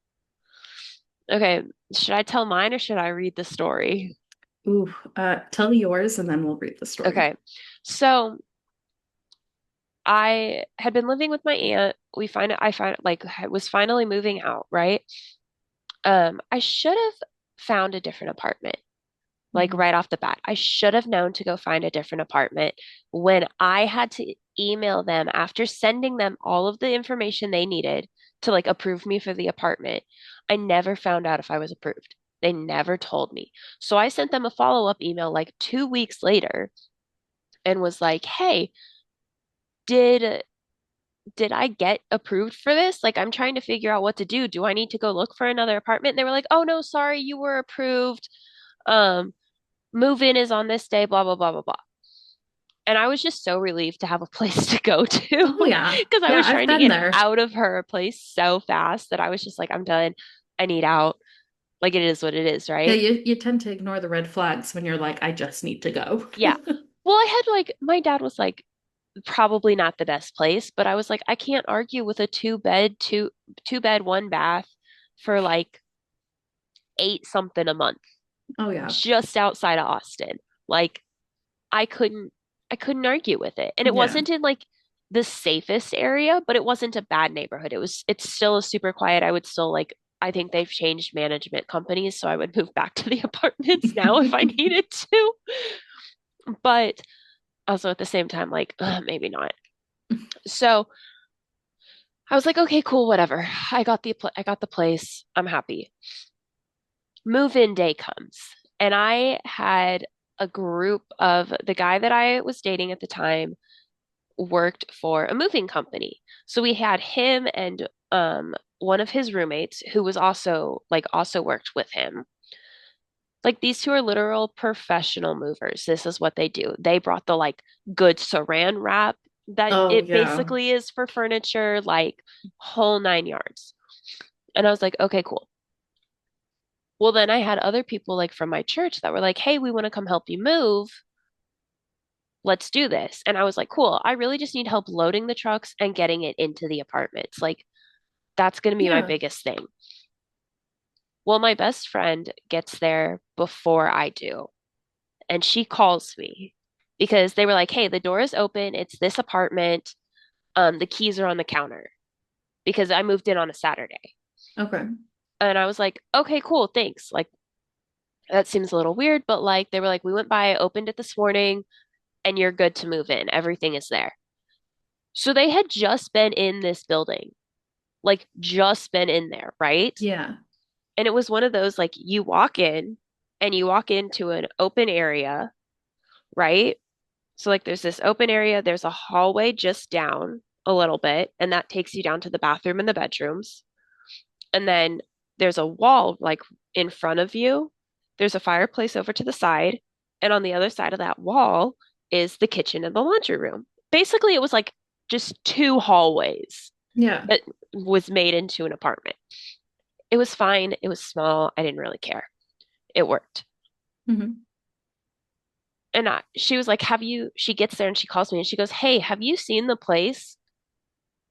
[SPEAKER 1] Okay. Should I tell mine or should I read the story?
[SPEAKER 2] Ooh, tell yours and then we'll read the story.
[SPEAKER 1] Okay. So I had been living with my aunt. I find like I was finally moving out, right? I should have found a different apartment, like
[SPEAKER 2] Mhm.
[SPEAKER 1] right off the bat. I should have known to go find a different apartment when I had to email them after sending them all of the information they needed to like approve me for the apartment. I never found out if I was approved. They never told me. So I sent them a follow-up email like 2 weeks later and was like, "Hey, did did I get approved for this? Like, I'm trying to figure out what to do. Do I need to go look for another apartment?" And they were like, "Oh no, sorry, you were approved. Um, move in is on this day, blah blah blah blah blah." And I was just so relieved to have a place to go to
[SPEAKER 2] Oh, yeah.
[SPEAKER 1] because I
[SPEAKER 2] Yeah,
[SPEAKER 1] was
[SPEAKER 2] I've
[SPEAKER 1] trying to
[SPEAKER 2] been
[SPEAKER 1] get
[SPEAKER 2] there.
[SPEAKER 1] out of her place so fast that I was just like, I'm done. I need out. Like, it is what it is,
[SPEAKER 2] Yeah,
[SPEAKER 1] right?
[SPEAKER 2] you tend to ignore the red flags when you're like, I just need to go.
[SPEAKER 1] Yeah. Well, I had like, my dad was like, probably not the best place, but I was like, I can't argue with a two bed, one bath for like eight something a month
[SPEAKER 2] Oh, yeah.
[SPEAKER 1] just outside of Austin. Like I couldn't I couldn't argue with it. And it
[SPEAKER 2] Yeah.
[SPEAKER 1] wasn't in like the safest area, but it wasn't a bad neighborhood. It's still a super quiet. I would still like I think they've changed management companies, so I would move back to the apartments now if I needed to. But also at the same time, like maybe not. So I was like, okay, cool, whatever. I got the place. I'm happy. Move-in day comes, and I had a group of the guy that I was dating at the time worked for a moving company. So we had him and one of his roommates who was also worked with him. Like these two are literal professional movers. This is what they do. They brought the like good saran wrap that
[SPEAKER 2] Oh,
[SPEAKER 1] it
[SPEAKER 2] yeah.
[SPEAKER 1] basically is for furniture, like whole nine yards. And I was like, okay, cool. Well, then I had other people like from my church that were like, hey, we want to come help you move. Let's do this. And I was like, cool. I really just need help loading the trucks and getting it into the apartments. Like, that's going to be my
[SPEAKER 2] Yeah.
[SPEAKER 1] biggest thing. Well, my best friend gets there before I do, and she calls me because they were like, hey, the door is open. It's this apartment. The keys are on the counter because I moved in on a Saturday.
[SPEAKER 2] Okay.
[SPEAKER 1] And I was like, okay, cool. Thanks. Like, that seems a little weird, but like, they were like, we went by, opened it this morning, and you're good to move in. Everything is there. So they had just been in this building, like just been in there, right?
[SPEAKER 2] Yeah.
[SPEAKER 1] And it was one of those like you walk in and you walk into an open area, right? So like there's this open area, there's a hallway just down a little bit, and that takes you down to the bathroom and the bedrooms. And then there's a wall like in front of you. There's a fireplace over to the side, and on the other side of that wall is the kitchen and the laundry room. Basically, it was like just two hallways
[SPEAKER 2] Yeah.
[SPEAKER 1] that was made into an apartment. It was fine. It was small. I didn't really care. It worked.
[SPEAKER 2] Hmm.
[SPEAKER 1] And she was like, she gets there and she calls me and she goes, hey, have you seen the place?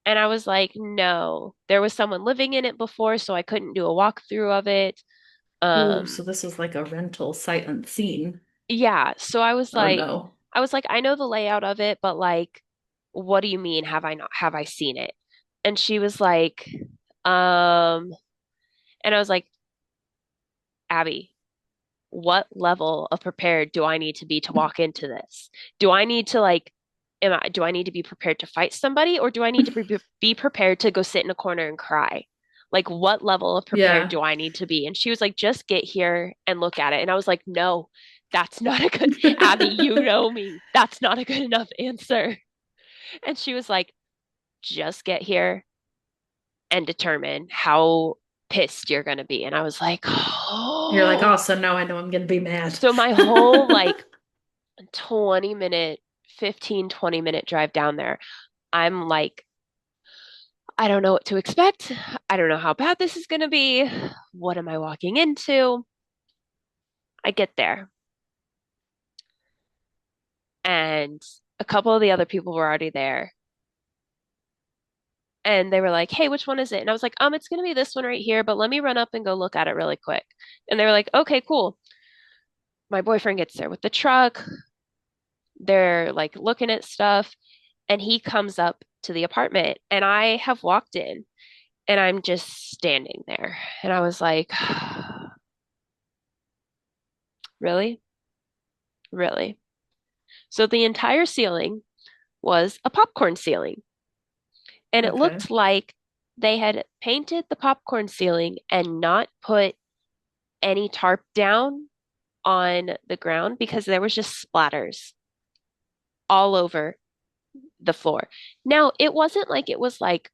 [SPEAKER 1] And I was like, no, there was someone living in it before, so I couldn't do a walkthrough of it.
[SPEAKER 2] Ooh,
[SPEAKER 1] Um,
[SPEAKER 2] so this was like a rental sight unseen.
[SPEAKER 1] yeah. So
[SPEAKER 2] Oh, no.
[SPEAKER 1] I was like, I know the layout of it, but like, what do you mean? Have I seen it? And she was like, um, and I was like, Abby, what level of prepared do I need to be to walk into this? Do I need to like, do I need to be prepared to fight somebody or do I need to be prepared to go sit in a corner and cry? Like, what level of prepared
[SPEAKER 2] Yeah.
[SPEAKER 1] do I need to be? And she was like, just get here and look at it. And I was like, no, that's not a good, Abby, you know me. That's not a good enough answer. And she was like, just get here and determine how pissed you're gonna be. And I was like,
[SPEAKER 2] You're like,
[SPEAKER 1] oh.
[SPEAKER 2] oh, so now I know I'm gonna be mad.
[SPEAKER 1] So my whole like 20-minute, 15, 20-minute drive down there, I'm like, I don't know what to expect. I don't know how bad this is gonna be. What am I walking into? I get there, and a couple of the other people were already there. And they were like, "Hey, which one is it?" And I was like, it's gonna be this one right here, but let me run up and go look at it really quick." And they were like, "Okay, cool." My boyfriend gets there with the truck. They're like looking at stuff, and he comes up to the apartment, and I have walked in, and I'm just standing there. And I was like, "Really? Really?" So the entire ceiling was a popcorn ceiling, and it
[SPEAKER 2] Okay.
[SPEAKER 1] looked like they had painted the popcorn ceiling and not put any tarp down on the ground because there was just splatters all over the floor. Now, it wasn't like it was like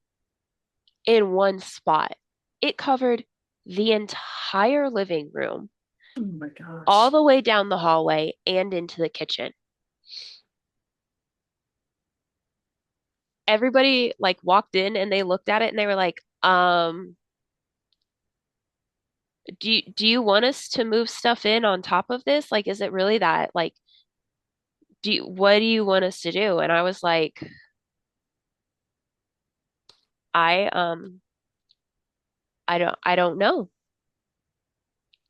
[SPEAKER 1] in one spot. It covered the entire living room,
[SPEAKER 2] Oh my
[SPEAKER 1] all
[SPEAKER 2] gosh.
[SPEAKER 1] the way down the hallway and into the kitchen. Everybody like walked in and they looked at it and they were like, do you want us to move stuff in on top of this? Like, is it really that? Like, what do you want us to do? And I was like, I um I don't know.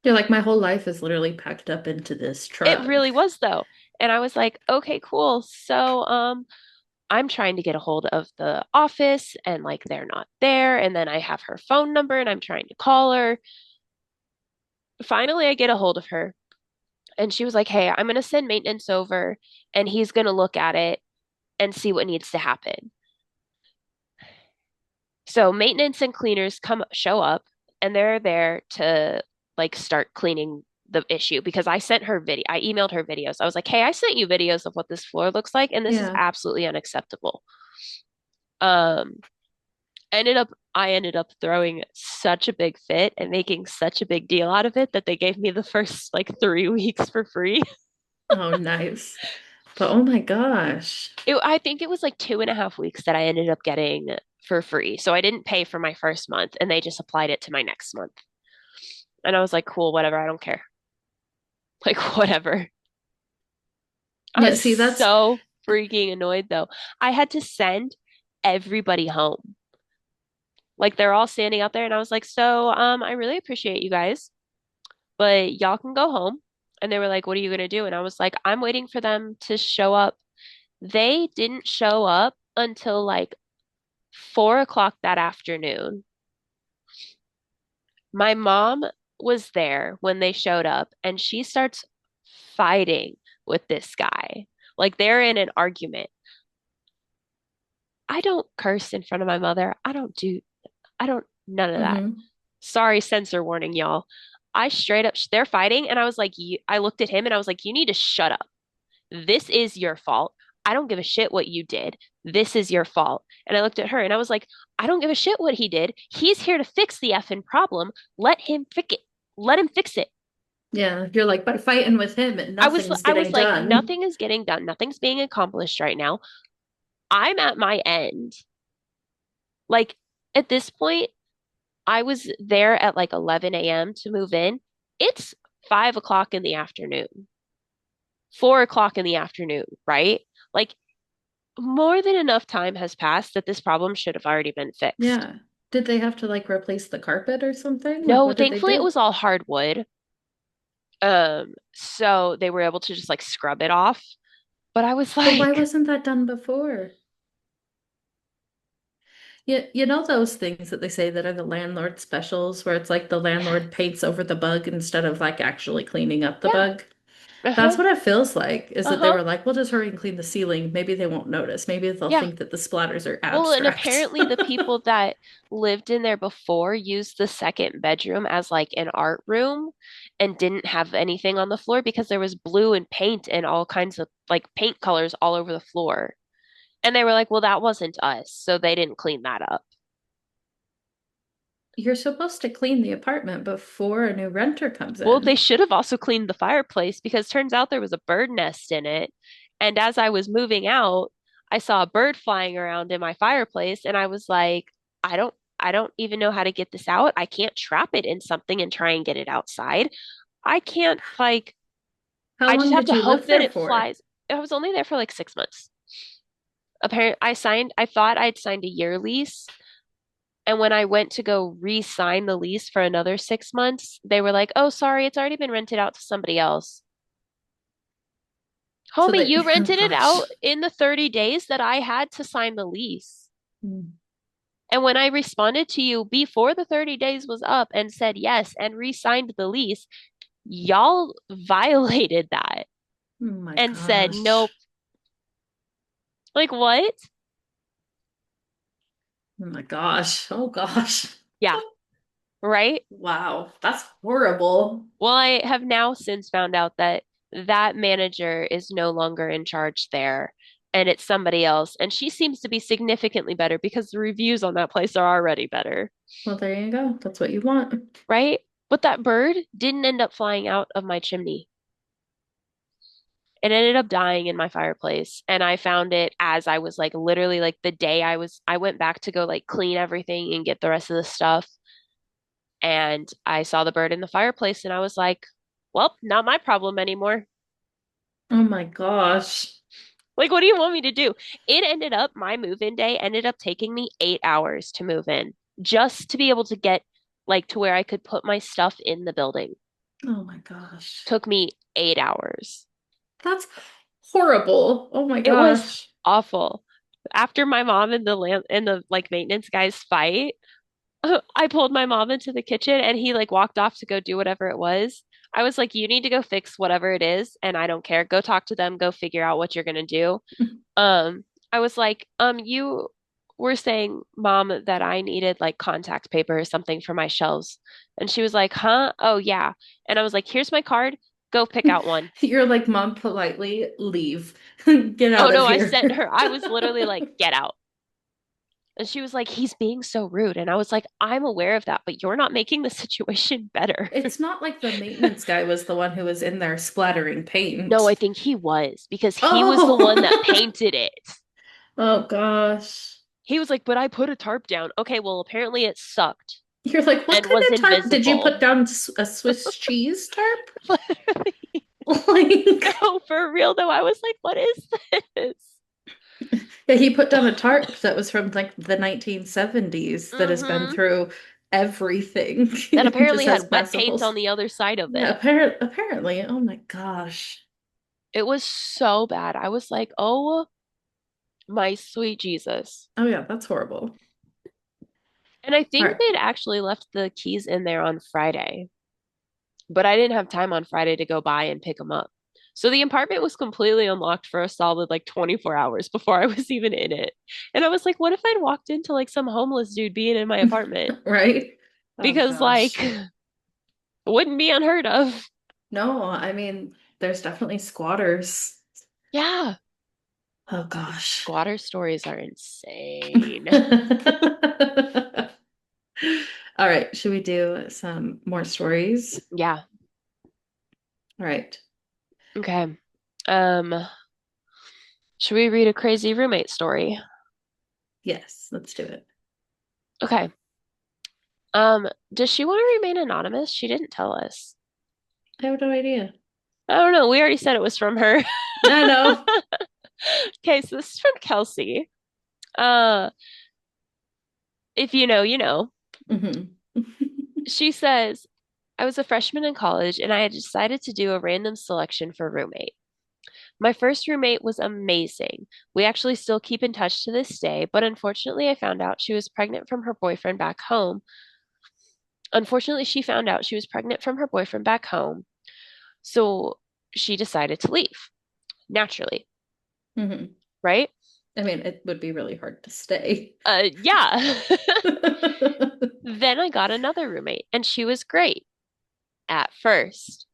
[SPEAKER 2] You're like, my whole life is literally packed up into this
[SPEAKER 1] It
[SPEAKER 2] truck.
[SPEAKER 1] really was though. And I was like, okay, cool. So I'm trying to get a hold of the office and like they're not there. And then I have her phone number and I'm trying to call her. Finally, I get a hold of her and she was like, hey, I'm going to send maintenance over and he's going to look at it and see what needs to happen. So maintenance and cleaners show up and they're there to like start cleaning the issue because I emailed her videos. I was like, "Hey, I sent you videos of what this floor looks like and this is
[SPEAKER 2] Yeah.
[SPEAKER 1] absolutely unacceptable." Um I ended up throwing such a big fit and making such a big deal out of it that they gave me the first like 3 weeks for free.
[SPEAKER 2] Oh, nice. But oh my gosh.
[SPEAKER 1] I think it was like 2.5 weeks that I ended up getting for free. So I didn't pay for my first month and they just applied it to my next month. And I was like, cool, whatever, I don't care. Like, whatever. I
[SPEAKER 2] Yeah,
[SPEAKER 1] was
[SPEAKER 2] see, that's
[SPEAKER 1] so freaking annoyed though. I had to send everybody home. Like they're all standing out there and I was like, "So, I really appreciate you guys, but y'all can go home." And they were like, "What are you gonna do?" And I was like, "I'm waiting for them to show up." They didn't show up until like 4 o'clock that afternoon. My mom was there when they showed up and she starts fighting with this guy. Like they're in an argument. I don't curse in front of my mother. I don't, none of that.
[SPEAKER 2] hmm
[SPEAKER 1] Sorry, censor warning, y'all. I straight up, they're fighting, and I was like, I looked at him and I was like, you need to shut up. This is your fault. I don't give a shit what you did. This is your fault. And I looked at her and I was like, I don't give a shit what he did. He's here to fix the effing problem. Let him fix it. Let him fix it.
[SPEAKER 2] Yeah, you're like, by fighting with him, and nothing's
[SPEAKER 1] I was
[SPEAKER 2] getting
[SPEAKER 1] like,
[SPEAKER 2] done.
[SPEAKER 1] nothing is getting done. Nothing's being accomplished right now. I'm at my end. Like at this point, I was there at like 11 a.m. to move in. It's 5 o'clock in the afternoon, 4 o'clock in the afternoon, right? Like more than enough time has passed that this problem should have already been fixed.
[SPEAKER 2] Yeah. Did they have to like replace the carpet or something? Like,
[SPEAKER 1] No,
[SPEAKER 2] what did they
[SPEAKER 1] thankfully it
[SPEAKER 2] do?
[SPEAKER 1] was all hardwood. So they were able to just like scrub it off. But I was
[SPEAKER 2] But why
[SPEAKER 1] like,
[SPEAKER 2] wasn't that done before? You know those things that they say that are the landlord specials, where it's like the landlord paints over the bug instead of like actually cleaning up the
[SPEAKER 1] yeah,
[SPEAKER 2] bug? That's
[SPEAKER 1] uh-huh,
[SPEAKER 2] what it feels like, is that they
[SPEAKER 1] uh-huh.
[SPEAKER 2] were like, we'll just hurry and clean the ceiling. Maybe they won't notice. Maybe they'll
[SPEAKER 1] Yeah.
[SPEAKER 2] think that the splatters are
[SPEAKER 1] Well, and
[SPEAKER 2] abstract.
[SPEAKER 1] apparently the people that lived in there before used the second bedroom as like an art room and didn't have anything on the floor because there was blue and paint and all kinds of like paint colors all over the floor. And they were like, well, that wasn't us. So they didn't clean that up.
[SPEAKER 2] you're supposed to clean the apartment before a new renter comes
[SPEAKER 1] Well, they
[SPEAKER 2] in.
[SPEAKER 1] should have also cleaned the fireplace because turns out there was a bird nest in it. And as I was moving out, I saw a bird flying around in my fireplace and I was like, I don't even know how to get this out. I can't trap it in something and try and get it outside. I can't like
[SPEAKER 2] How
[SPEAKER 1] I just
[SPEAKER 2] long
[SPEAKER 1] have
[SPEAKER 2] did
[SPEAKER 1] to
[SPEAKER 2] you
[SPEAKER 1] hope
[SPEAKER 2] live
[SPEAKER 1] that
[SPEAKER 2] there
[SPEAKER 1] it
[SPEAKER 2] for?
[SPEAKER 1] flies. I was only there for like 6 months. Apparently, I thought I'd signed a year lease. And when I went to go re-sign the lease for another 6 months, they were like, oh, sorry, it's already been rented out to somebody else.
[SPEAKER 2] So
[SPEAKER 1] Homie,
[SPEAKER 2] they,
[SPEAKER 1] you
[SPEAKER 2] oh
[SPEAKER 1] rented it
[SPEAKER 2] gosh.
[SPEAKER 1] out in the 30 days that I had to sign the lease.
[SPEAKER 2] Mm.
[SPEAKER 1] And when I responded to you before the 30 days was up and said yes and re-signed the lease, y'all violated that
[SPEAKER 2] Oh my
[SPEAKER 1] and said nope.
[SPEAKER 2] gosh.
[SPEAKER 1] Like, what?
[SPEAKER 2] Oh my gosh. Oh gosh.
[SPEAKER 1] Yeah, right?
[SPEAKER 2] Wow, that's horrible.
[SPEAKER 1] Well, I have now since found out that that manager is no longer in charge there and it's somebody else. And she seems to be significantly better because the reviews on that place are already better,
[SPEAKER 2] Well, there you go. That's what you want.
[SPEAKER 1] right? But that bird didn't end up flying out of my chimney. It ended up dying in my fireplace. And I found it as I was like literally like the day I went back to go like clean everything and get the rest of the stuff. And I saw the bird in the fireplace and I was like, well, not my problem anymore.
[SPEAKER 2] Oh my gosh.
[SPEAKER 1] Like, what do you want me to do? It ended up, my move-in day ended up taking me 8 hours to move in just to be able to get like to where I could put my stuff in the building.
[SPEAKER 2] Oh my gosh.
[SPEAKER 1] Took me 8 hours.
[SPEAKER 2] That's horrible. Oh my
[SPEAKER 1] It was
[SPEAKER 2] gosh.
[SPEAKER 1] awful. After my mom and the land and the like maintenance guys fight, I pulled my mom into the kitchen and he like walked off to go do whatever it was. I was like, you need to go fix whatever it is, and I don't care. Go talk to them, go figure out what you're gonna do. Um, I was like, you were saying, Mom, that I needed like contact paper or something for my shelves. And she was like, huh? Oh, yeah. And I was like, here's my card. Go pick out one.
[SPEAKER 2] You're like, Mom, politely leave. Get
[SPEAKER 1] Oh,
[SPEAKER 2] out of
[SPEAKER 1] no, I
[SPEAKER 2] here.
[SPEAKER 1] sent her. I was literally like, get out. And she was like, he's being so rude. And I was like, I'm aware of that, but you're not making the situation better.
[SPEAKER 2] It's not like the maintenance guy was the one who was in there splattering
[SPEAKER 1] No, I
[SPEAKER 2] paint.
[SPEAKER 1] think he was because he was the one that
[SPEAKER 2] Oh,
[SPEAKER 1] painted it.
[SPEAKER 2] oh gosh.
[SPEAKER 1] He was like, but I put a tarp down. Okay, well, apparently it sucked
[SPEAKER 2] You're like, what
[SPEAKER 1] and
[SPEAKER 2] kind
[SPEAKER 1] was
[SPEAKER 2] of tarp did you put
[SPEAKER 1] invisible.
[SPEAKER 2] down? A Swiss cheese tarp?
[SPEAKER 1] Literally.
[SPEAKER 2] Like,
[SPEAKER 1] No, for real though, I was like, what is this?
[SPEAKER 2] yeah, he put down a tarp that was from like the 1970s that has been
[SPEAKER 1] Mm-hmm.
[SPEAKER 2] through everything.
[SPEAKER 1] That
[SPEAKER 2] It
[SPEAKER 1] apparently
[SPEAKER 2] just has
[SPEAKER 1] had wet
[SPEAKER 2] massive
[SPEAKER 1] paint
[SPEAKER 2] holes.
[SPEAKER 1] on the other side of
[SPEAKER 2] Yeah,
[SPEAKER 1] it.
[SPEAKER 2] apparently. Oh my gosh.
[SPEAKER 1] It was so bad. I was like, oh my sweet Jesus.
[SPEAKER 2] Oh yeah, that's horrible.
[SPEAKER 1] And I
[SPEAKER 2] All
[SPEAKER 1] think
[SPEAKER 2] right.
[SPEAKER 1] they'd actually left the keys in there on Friday, but I didn't have time on Friday to go by and pick them up. So the apartment was completely unlocked for a solid like 24 hours before I was even in it. And I was like, what if I'd walked into like some homeless dude being in my apartment?
[SPEAKER 2] Right? Oh
[SPEAKER 1] Because like
[SPEAKER 2] gosh.
[SPEAKER 1] it wouldn't be unheard of.
[SPEAKER 2] No, I mean, there's definitely squatters.
[SPEAKER 1] Yeah.
[SPEAKER 2] Oh gosh.
[SPEAKER 1] Squatter stories are insane.
[SPEAKER 2] All right, should we do some more stories?
[SPEAKER 1] Yeah.
[SPEAKER 2] All right.
[SPEAKER 1] Okay. Um, should we read a crazy roommate story?
[SPEAKER 2] Yes, let's do it.
[SPEAKER 1] Okay. Does she want to remain anonymous? She didn't tell us.
[SPEAKER 2] I have no idea.
[SPEAKER 1] I don't know. We already said it was from her.
[SPEAKER 2] I know.
[SPEAKER 1] Okay, so this is from Kelsey. Uh, if you know, you know.
[SPEAKER 2] Hmm.
[SPEAKER 1] She says, I was a freshman in college and I had decided to do a random selection for roommate. My first roommate was amazing. We actually still keep in touch to this day, but unfortunately, I found out she was pregnant from her boyfriend back home. Unfortunately, she found out she was pregnant from her boyfriend back home, so she decided to leave, naturally,
[SPEAKER 2] Hmm.
[SPEAKER 1] right?
[SPEAKER 2] I mean, it would be really hard to stay.
[SPEAKER 1] Yeah. Then I got another roommate, and she was great at first.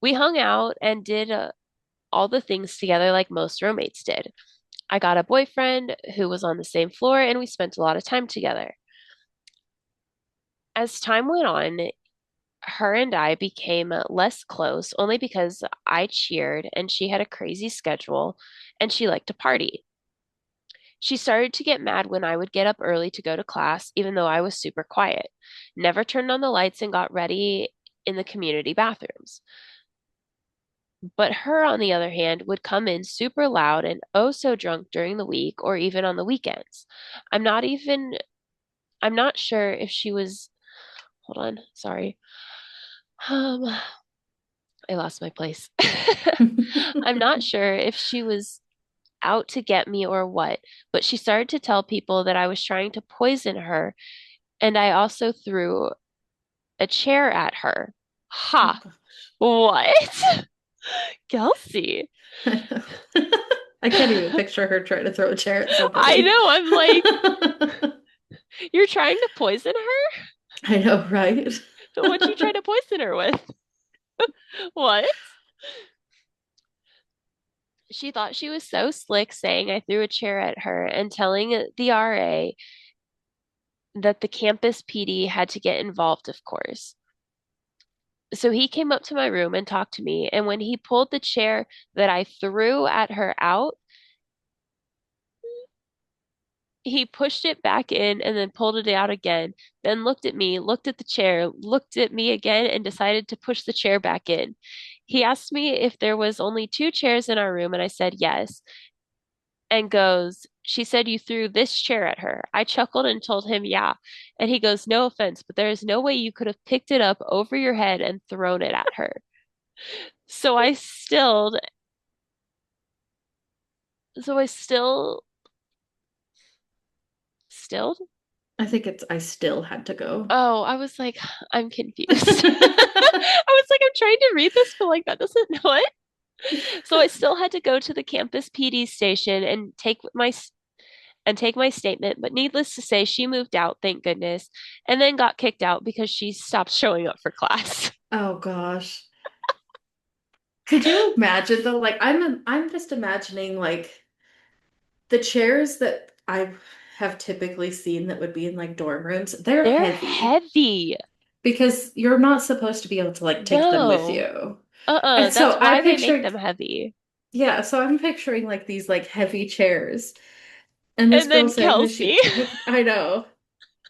[SPEAKER 1] We hung out and did all the things together like most roommates did. I got a boyfriend who was on the same floor, and we spent a lot of time together. as time went on, her and I became less close only because I cheered and she had a crazy schedule and she liked to party. She started to get mad when I would get up early to go to class, even though I was super quiet, never turned on the lights and got ready in the community bathrooms. But her, on the other hand, would come in super loud and oh so drunk during the week or even on the weekends. I'm not even, I'm not sure if she was, hold on, sorry. Um, I lost my place. I'm not sure if she was out to get me or what, but she started to tell people that I was trying to poison her, and I also threw a chair at her.
[SPEAKER 2] Oh
[SPEAKER 1] Ha!
[SPEAKER 2] gosh.
[SPEAKER 1] What? Kelsey.
[SPEAKER 2] I know. I can't even picture her trying to throw a chair at
[SPEAKER 1] I
[SPEAKER 2] somebody.
[SPEAKER 1] know, I'm like, you're trying to poison her?
[SPEAKER 2] I know, right?
[SPEAKER 1] What'd you try to poison her with? What? She thought she was so slick saying I threw a chair at her and telling the RA that the campus PD had to get involved, of course. So he came up to my room and talked to me, and when he pulled the chair that I threw at her out, he pushed it back in and then pulled it out again, then looked at me, looked at the chair, looked at me again, and decided to push the chair back in. He asked me if there was only two chairs in our room, and I said yes, and goes, "She said you threw this chair at her." I chuckled and told him, "Yeah." And he goes, "No offense, but there is no way you could have picked it up over your head and thrown it at her." So I stilled, so I stilled.
[SPEAKER 2] I think it's I still had to go.
[SPEAKER 1] Oh, I was like, I'm confused. I was like, I'm trying to read this, but like that doesn't what? So I still had to go to the campus PD station and take my statement, but needless to say, she moved out, thank goodness, and then got kicked out because she stopped showing up for class.
[SPEAKER 2] Oh gosh. Could you imagine though? Like I'm just imagining like the chairs that I have typically seen that would be in like dorm rooms, they're
[SPEAKER 1] They're
[SPEAKER 2] heavy
[SPEAKER 1] heavy.
[SPEAKER 2] because you're not supposed to be able to like take them with
[SPEAKER 1] No.
[SPEAKER 2] you.
[SPEAKER 1] Uh-uh,
[SPEAKER 2] And
[SPEAKER 1] that's
[SPEAKER 2] so
[SPEAKER 1] why
[SPEAKER 2] I'm
[SPEAKER 1] they make
[SPEAKER 2] picturing,
[SPEAKER 1] them heavy.
[SPEAKER 2] yeah, so I'm picturing like these like heavy chairs. And this
[SPEAKER 1] And
[SPEAKER 2] girl
[SPEAKER 1] then
[SPEAKER 2] saying that she
[SPEAKER 1] Kelsey,
[SPEAKER 2] picked, I know.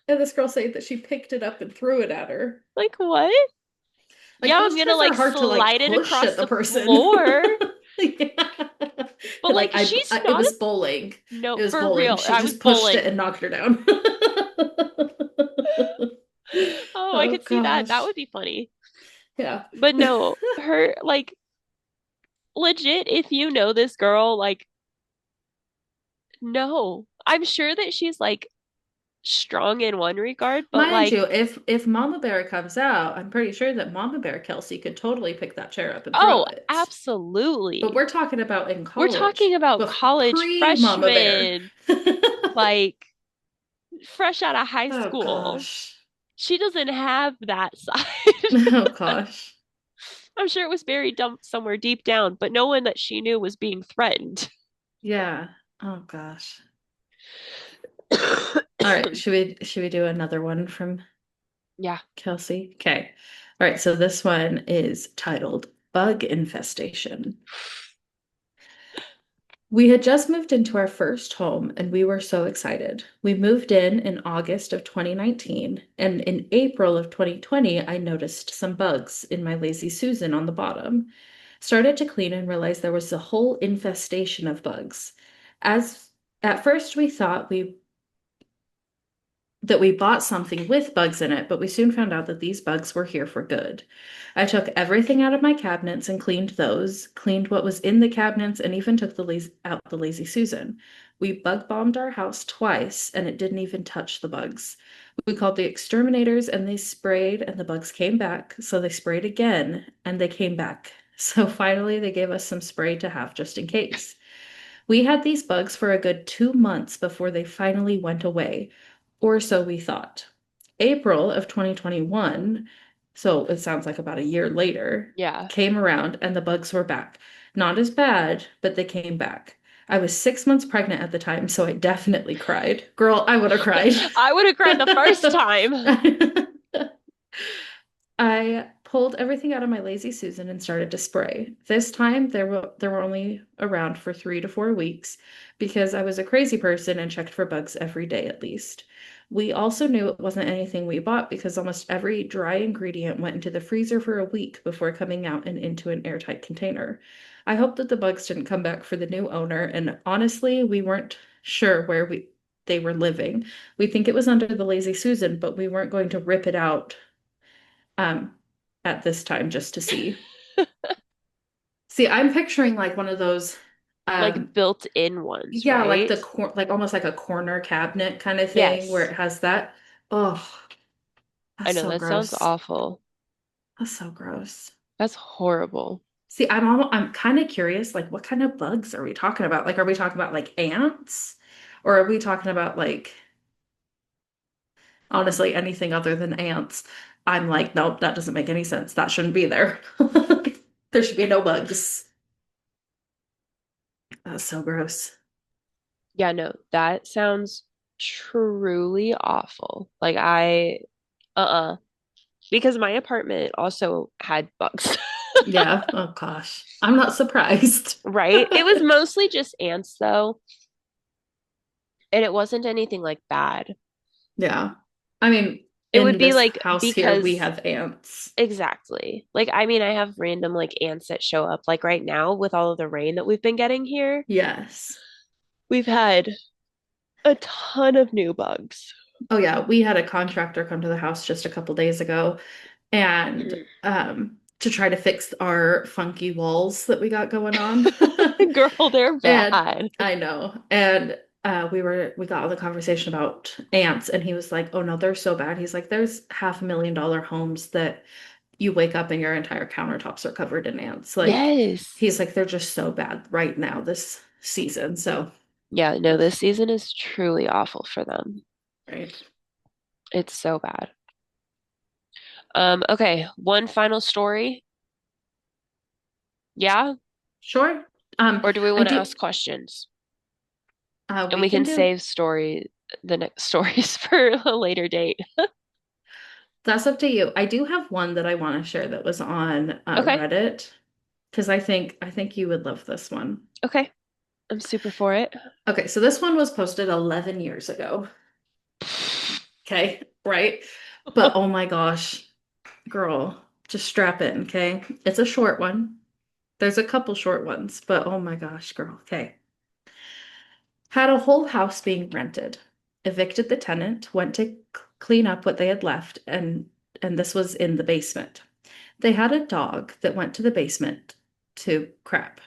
[SPEAKER 2] And this girl saying that she picked it up and threw it at her.
[SPEAKER 1] like, what?
[SPEAKER 2] Like
[SPEAKER 1] Yeah, I'm
[SPEAKER 2] those
[SPEAKER 1] gonna
[SPEAKER 2] chairs are
[SPEAKER 1] like
[SPEAKER 2] hard to like
[SPEAKER 1] slide it
[SPEAKER 2] push
[SPEAKER 1] across
[SPEAKER 2] at the
[SPEAKER 1] the
[SPEAKER 2] person.
[SPEAKER 1] floor.
[SPEAKER 2] Yeah.
[SPEAKER 1] But
[SPEAKER 2] And like
[SPEAKER 1] like, she's
[SPEAKER 2] it
[SPEAKER 1] not a
[SPEAKER 2] was bowling.
[SPEAKER 1] no,
[SPEAKER 2] It was
[SPEAKER 1] for
[SPEAKER 2] bowling.
[SPEAKER 1] real.
[SPEAKER 2] She
[SPEAKER 1] I was
[SPEAKER 2] just pushed it
[SPEAKER 1] bowling.
[SPEAKER 2] and knocked her down.
[SPEAKER 1] Oh, I
[SPEAKER 2] Oh
[SPEAKER 1] could see that. That
[SPEAKER 2] gosh.
[SPEAKER 1] would be funny.
[SPEAKER 2] Yeah.
[SPEAKER 1] But no, her like legit, if you know this girl, like, no. I'm sure that she's like strong in one regard, but
[SPEAKER 2] Mind
[SPEAKER 1] like,
[SPEAKER 2] you, if Mama Bear comes out, I'm pretty sure that Mama Bear Kelsey could totally pick that chair up and throw
[SPEAKER 1] oh,
[SPEAKER 2] it. But
[SPEAKER 1] absolutely.
[SPEAKER 2] we're talking about in
[SPEAKER 1] We're talking
[SPEAKER 2] college,
[SPEAKER 1] about
[SPEAKER 2] but
[SPEAKER 1] college
[SPEAKER 2] pre-Mama Bear.
[SPEAKER 1] freshmen, like fresh out of high
[SPEAKER 2] Oh
[SPEAKER 1] school.
[SPEAKER 2] gosh.
[SPEAKER 1] She doesn't have that side.
[SPEAKER 2] Oh gosh.
[SPEAKER 1] I'm sure it was buried somewhere deep down, but no one that she knew was being threatened.
[SPEAKER 2] Yeah. Oh gosh. All right, should we do another one from
[SPEAKER 1] Yeah,
[SPEAKER 2] Kelsey? Okay. All right, so this one is titled Bug Infestation. We had just moved into our first home and we were so excited. We moved in August of 2019, and in April of 2020, I noticed some bugs in my Lazy Susan on the bottom. Started to clean and realized there was a whole infestation of bugs. As at first we thought we bought something with bugs in it, but we soon found out that these bugs were here for good. I took everything out of my cabinets and cleaned those, cleaned what was in the cabinets, and even took out the Lazy Susan. We bug bombed our house twice, and it didn't even touch the bugs. We called the exterminators, and they sprayed, and the bugs came back. So they sprayed again, and they came back. So finally, they gave us some spray to have just in case. We had these bugs for a good 2 months before they finally went away, or so we thought. April of 2021, so it sounds like about a year later,
[SPEAKER 1] yeah.
[SPEAKER 2] came around and the bugs were back. Not as bad, but they came back. I was 6 months pregnant at the time, so I definitely cried. Girl, I would have cried.
[SPEAKER 1] I would have cried the first time.
[SPEAKER 2] I pulled everything out of my Lazy Susan and started to spray. This time there were only around for 3 to 4 weeks because I was a crazy person and checked for bugs every day at least. We also knew it wasn't anything we bought because almost every dry ingredient went into the freezer for a week before coming out and into an airtight container. I hope that the bugs didn't come back for the new owner, and honestly, we weren't sure where they were living. We think it was under the Lazy Susan, but we weren't going to rip it out um, at this time just to see. See, I'm picturing like one of those,
[SPEAKER 1] Like
[SPEAKER 2] um,
[SPEAKER 1] built-in ones,
[SPEAKER 2] yeah, like
[SPEAKER 1] right?
[SPEAKER 2] like almost like a corner cabinet kind of thing where
[SPEAKER 1] Yes.
[SPEAKER 2] it has that. Oh,
[SPEAKER 1] I
[SPEAKER 2] that's
[SPEAKER 1] know
[SPEAKER 2] so
[SPEAKER 1] that sounds
[SPEAKER 2] gross.
[SPEAKER 1] awful.
[SPEAKER 2] That's so gross.
[SPEAKER 1] That's horrible.
[SPEAKER 2] See, I'm kind of curious, like what kind of bugs are we talking about? Like, are we talking about like ants, or are we talking about like honestly anything other than ants? I'm like, nope, that doesn't make any sense. That shouldn't be there. There should be no bugs. That's so gross.
[SPEAKER 1] Yeah, no, that sounds truly awful. Because my apartment also had bugs,
[SPEAKER 2] Yeah. Oh gosh. I'm not surprised.
[SPEAKER 1] right? It was mostly just ants though, and it wasn't anything like bad.
[SPEAKER 2] Yeah. I mean,
[SPEAKER 1] It would
[SPEAKER 2] in
[SPEAKER 1] be
[SPEAKER 2] this
[SPEAKER 1] like
[SPEAKER 2] house here, we
[SPEAKER 1] because
[SPEAKER 2] have ants.
[SPEAKER 1] exactly. Like I mean, I have random like ants that show up. Like right now with all of the rain that we've been getting here,
[SPEAKER 2] Yes.
[SPEAKER 1] we've had a ton of new bugs.
[SPEAKER 2] Oh yeah, we had a contractor come to the house just a couple days ago and to try to fix our funky walls that we got going on.
[SPEAKER 1] Girl, they're
[SPEAKER 2] And
[SPEAKER 1] bad.
[SPEAKER 2] I know. And we got on the conversation about ants and he was like, "Oh no, they're so bad." He's like, "There's $500,000 homes that you wake up and your entire countertops are covered in ants." Like
[SPEAKER 1] Yes.
[SPEAKER 2] he's like, "They're just so bad right now this season." So,
[SPEAKER 1] Yeah, no, this season is truly awful for them.
[SPEAKER 2] right.
[SPEAKER 1] It's so bad. Okay, one final story. Yeah?
[SPEAKER 2] Sure.
[SPEAKER 1] Or do we
[SPEAKER 2] I
[SPEAKER 1] want to
[SPEAKER 2] do
[SPEAKER 1] ask questions? And
[SPEAKER 2] we
[SPEAKER 1] we
[SPEAKER 2] can
[SPEAKER 1] can
[SPEAKER 2] do
[SPEAKER 1] save the next stories for a later date.
[SPEAKER 2] that's up to you. I do have one that I want to share that was on
[SPEAKER 1] Okay.
[SPEAKER 2] Reddit because I think you would love this one.
[SPEAKER 1] Okay. I'm super for it.
[SPEAKER 2] Okay, so this one was posted 11 years ago. Okay, right? But oh my gosh, girl, just strap in, okay? It's a short one. There's a couple short ones, but oh my gosh, girl, okay. Had a whole house being rented. Evicted the tenant, went to clean up what they had left, and this was in the basement. They had a dog that went to the basement to crap,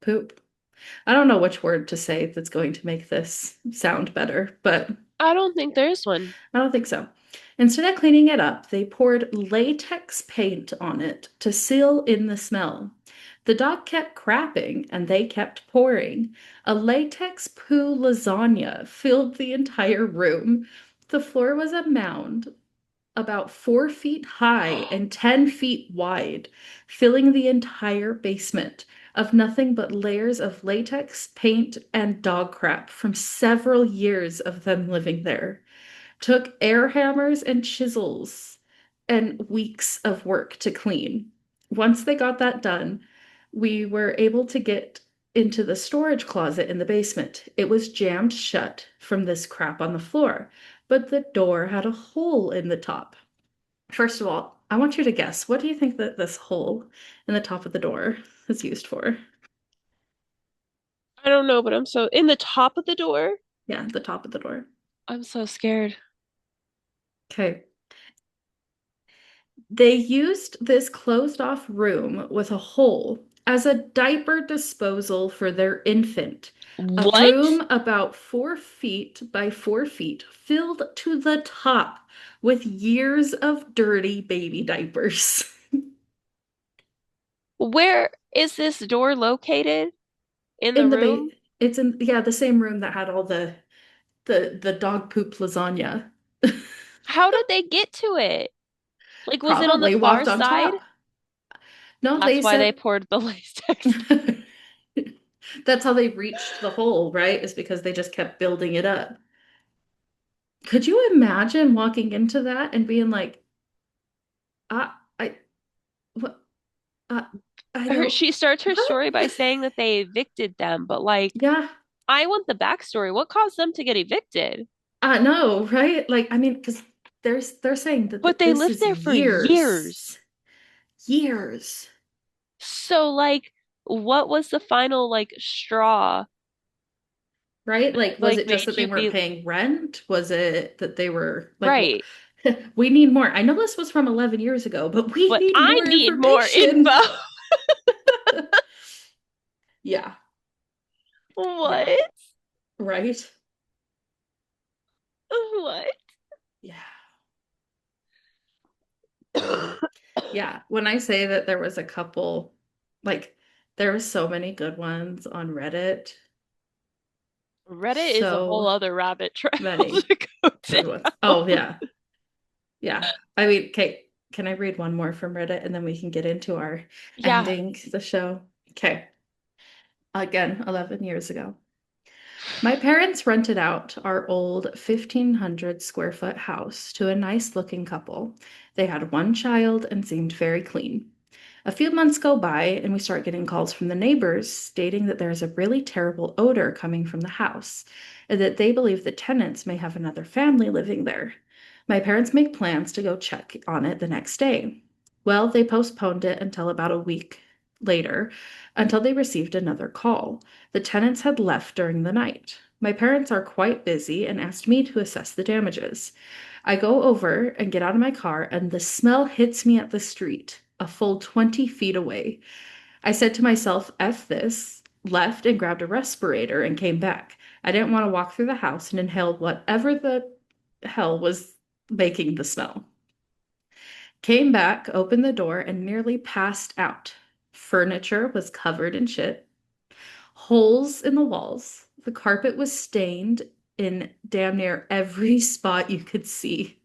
[SPEAKER 2] poop. I don't know which word to say that's going to make this sound better, but
[SPEAKER 1] I don't think there's one.
[SPEAKER 2] I don't think so. Instead of cleaning it up, they poured latex paint on it to seal in the smell. The dog kept crapping and they kept pouring. A latex poo lasagna filled the entire room. The floor was a mound about 4 feet high and 10 feet wide, filling the entire basement of nothing but layers of latex, paint, and dog crap from several years of them living there. Took air hammers and chisels and weeks of work to clean. Once they got that done, we were able to get into the storage closet in the basement. It was jammed shut from this crap on the floor, but the door had a hole in the top. First of all, I want you to guess, what do you think that this hole in the top of the door is used for?
[SPEAKER 1] I don't know, but I'm so in the top of the door.
[SPEAKER 2] Yeah, the top of the door.
[SPEAKER 1] I'm so scared.
[SPEAKER 2] Okay. They used this closed off room with a hole as a diaper disposal for their infant. A
[SPEAKER 1] What?
[SPEAKER 2] room about 4 feet by 4 feet, filled to the top with years of dirty baby diapers.
[SPEAKER 1] Where is this door located? In the
[SPEAKER 2] In the ba
[SPEAKER 1] room?
[SPEAKER 2] it's in yeah, the same room that had all the dog poop lasagna.
[SPEAKER 1] How did they get to it? Like, was it on the
[SPEAKER 2] Probably
[SPEAKER 1] far
[SPEAKER 2] walked on
[SPEAKER 1] side?
[SPEAKER 2] top. No, they
[SPEAKER 1] That's why they
[SPEAKER 2] said
[SPEAKER 1] poured the latex.
[SPEAKER 2] that's how they reached the hole, right? Is because they just kept building it up. Could you imagine walking into that and being like, Uh, I don't.
[SPEAKER 1] She starts her
[SPEAKER 2] What?
[SPEAKER 1] story by saying that they evicted them, but like,
[SPEAKER 2] Yeah.
[SPEAKER 1] I want the backstory. What caused them to get evicted?
[SPEAKER 2] No, right? Like, I mean, because they're saying that
[SPEAKER 1] But they
[SPEAKER 2] this
[SPEAKER 1] lived
[SPEAKER 2] is
[SPEAKER 1] there for years.
[SPEAKER 2] years, years,
[SPEAKER 1] So like, what was the final like straw
[SPEAKER 2] right?
[SPEAKER 1] that
[SPEAKER 2] Like, was
[SPEAKER 1] like
[SPEAKER 2] it just that
[SPEAKER 1] made
[SPEAKER 2] they
[SPEAKER 1] you
[SPEAKER 2] weren't
[SPEAKER 1] be
[SPEAKER 2] paying rent? Was it that they were like,
[SPEAKER 1] right?
[SPEAKER 2] we need more? I know this was from 11 years ago, but we
[SPEAKER 1] But
[SPEAKER 2] need
[SPEAKER 1] I
[SPEAKER 2] more
[SPEAKER 1] need more info.
[SPEAKER 2] information. Yeah,
[SPEAKER 1] What?
[SPEAKER 2] yeah, right?
[SPEAKER 1] What?
[SPEAKER 2] Yeah. Yeah, when I say that there was a couple, like there were so many good ones on Reddit,
[SPEAKER 1] Reddit is a whole
[SPEAKER 2] so
[SPEAKER 1] other rabbit trail
[SPEAKER 2] many
[SPEAKER 1] to go
[SPEAKER 2] good ones.
[SPEAKER 1] down.
[SPEAKER 2] Oh yeah, yeah. I mean, okay, can I read one more from Reddit and then we can get into our
[SPEAKER 1] Yeah.
[SPEAKER 2] ending the show? Okay, again, 11 years ago. My parents rented out our old 1,500 square foot house to a nice looking couple. They had one child and seemed very clean. A few months go by, and we start getting calls from the neighbors stating that there is a really terrible odor coming from the house, and that they believe the tenants may have another family living there. My parents make plans to go check on it the next day. Well, they postponed it until about a week later, until they received another call. The tenants had left during the night. My parents are quite busy and asked me to assess the damages. I go over and get out of my car, and the smell hits me at the street, a full 20 feet away. I said to myself, F this, left and grabbed a respirator and came back. I didn't want to walk through the house and inhale whatever the hell was making the smell. Came back, opened the door, and nearly passed out. Furniture was covered in shit, holes in the walls. The carpet was stained in damn near every spot you could see.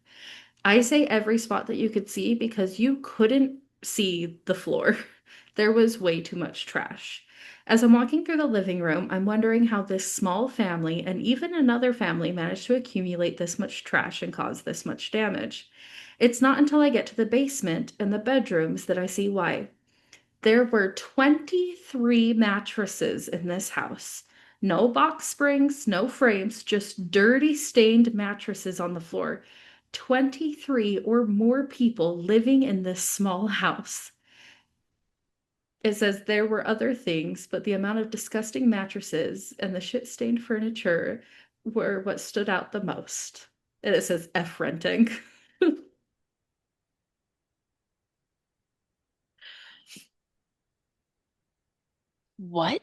[SPEAKER 2] I say every spot that you could see because you couldn't see the floor. There was way too much trash. As I'm walking through the living room, I'm wondering how this small family and even another family managed to accumulate this much trash and cause this much damage. It's not until I get to the basement and the bedrooms that I see why. There were 23 mattresses in this house. No box springs, no frames, just dirty, stained mattresses on the floor. 23 or more people living in this small house. It says there were other things, but the amount of disgusting mattresses and the shit-stained furniture were what stood out the most. And it says F renting.
[SPEAKER 1] What?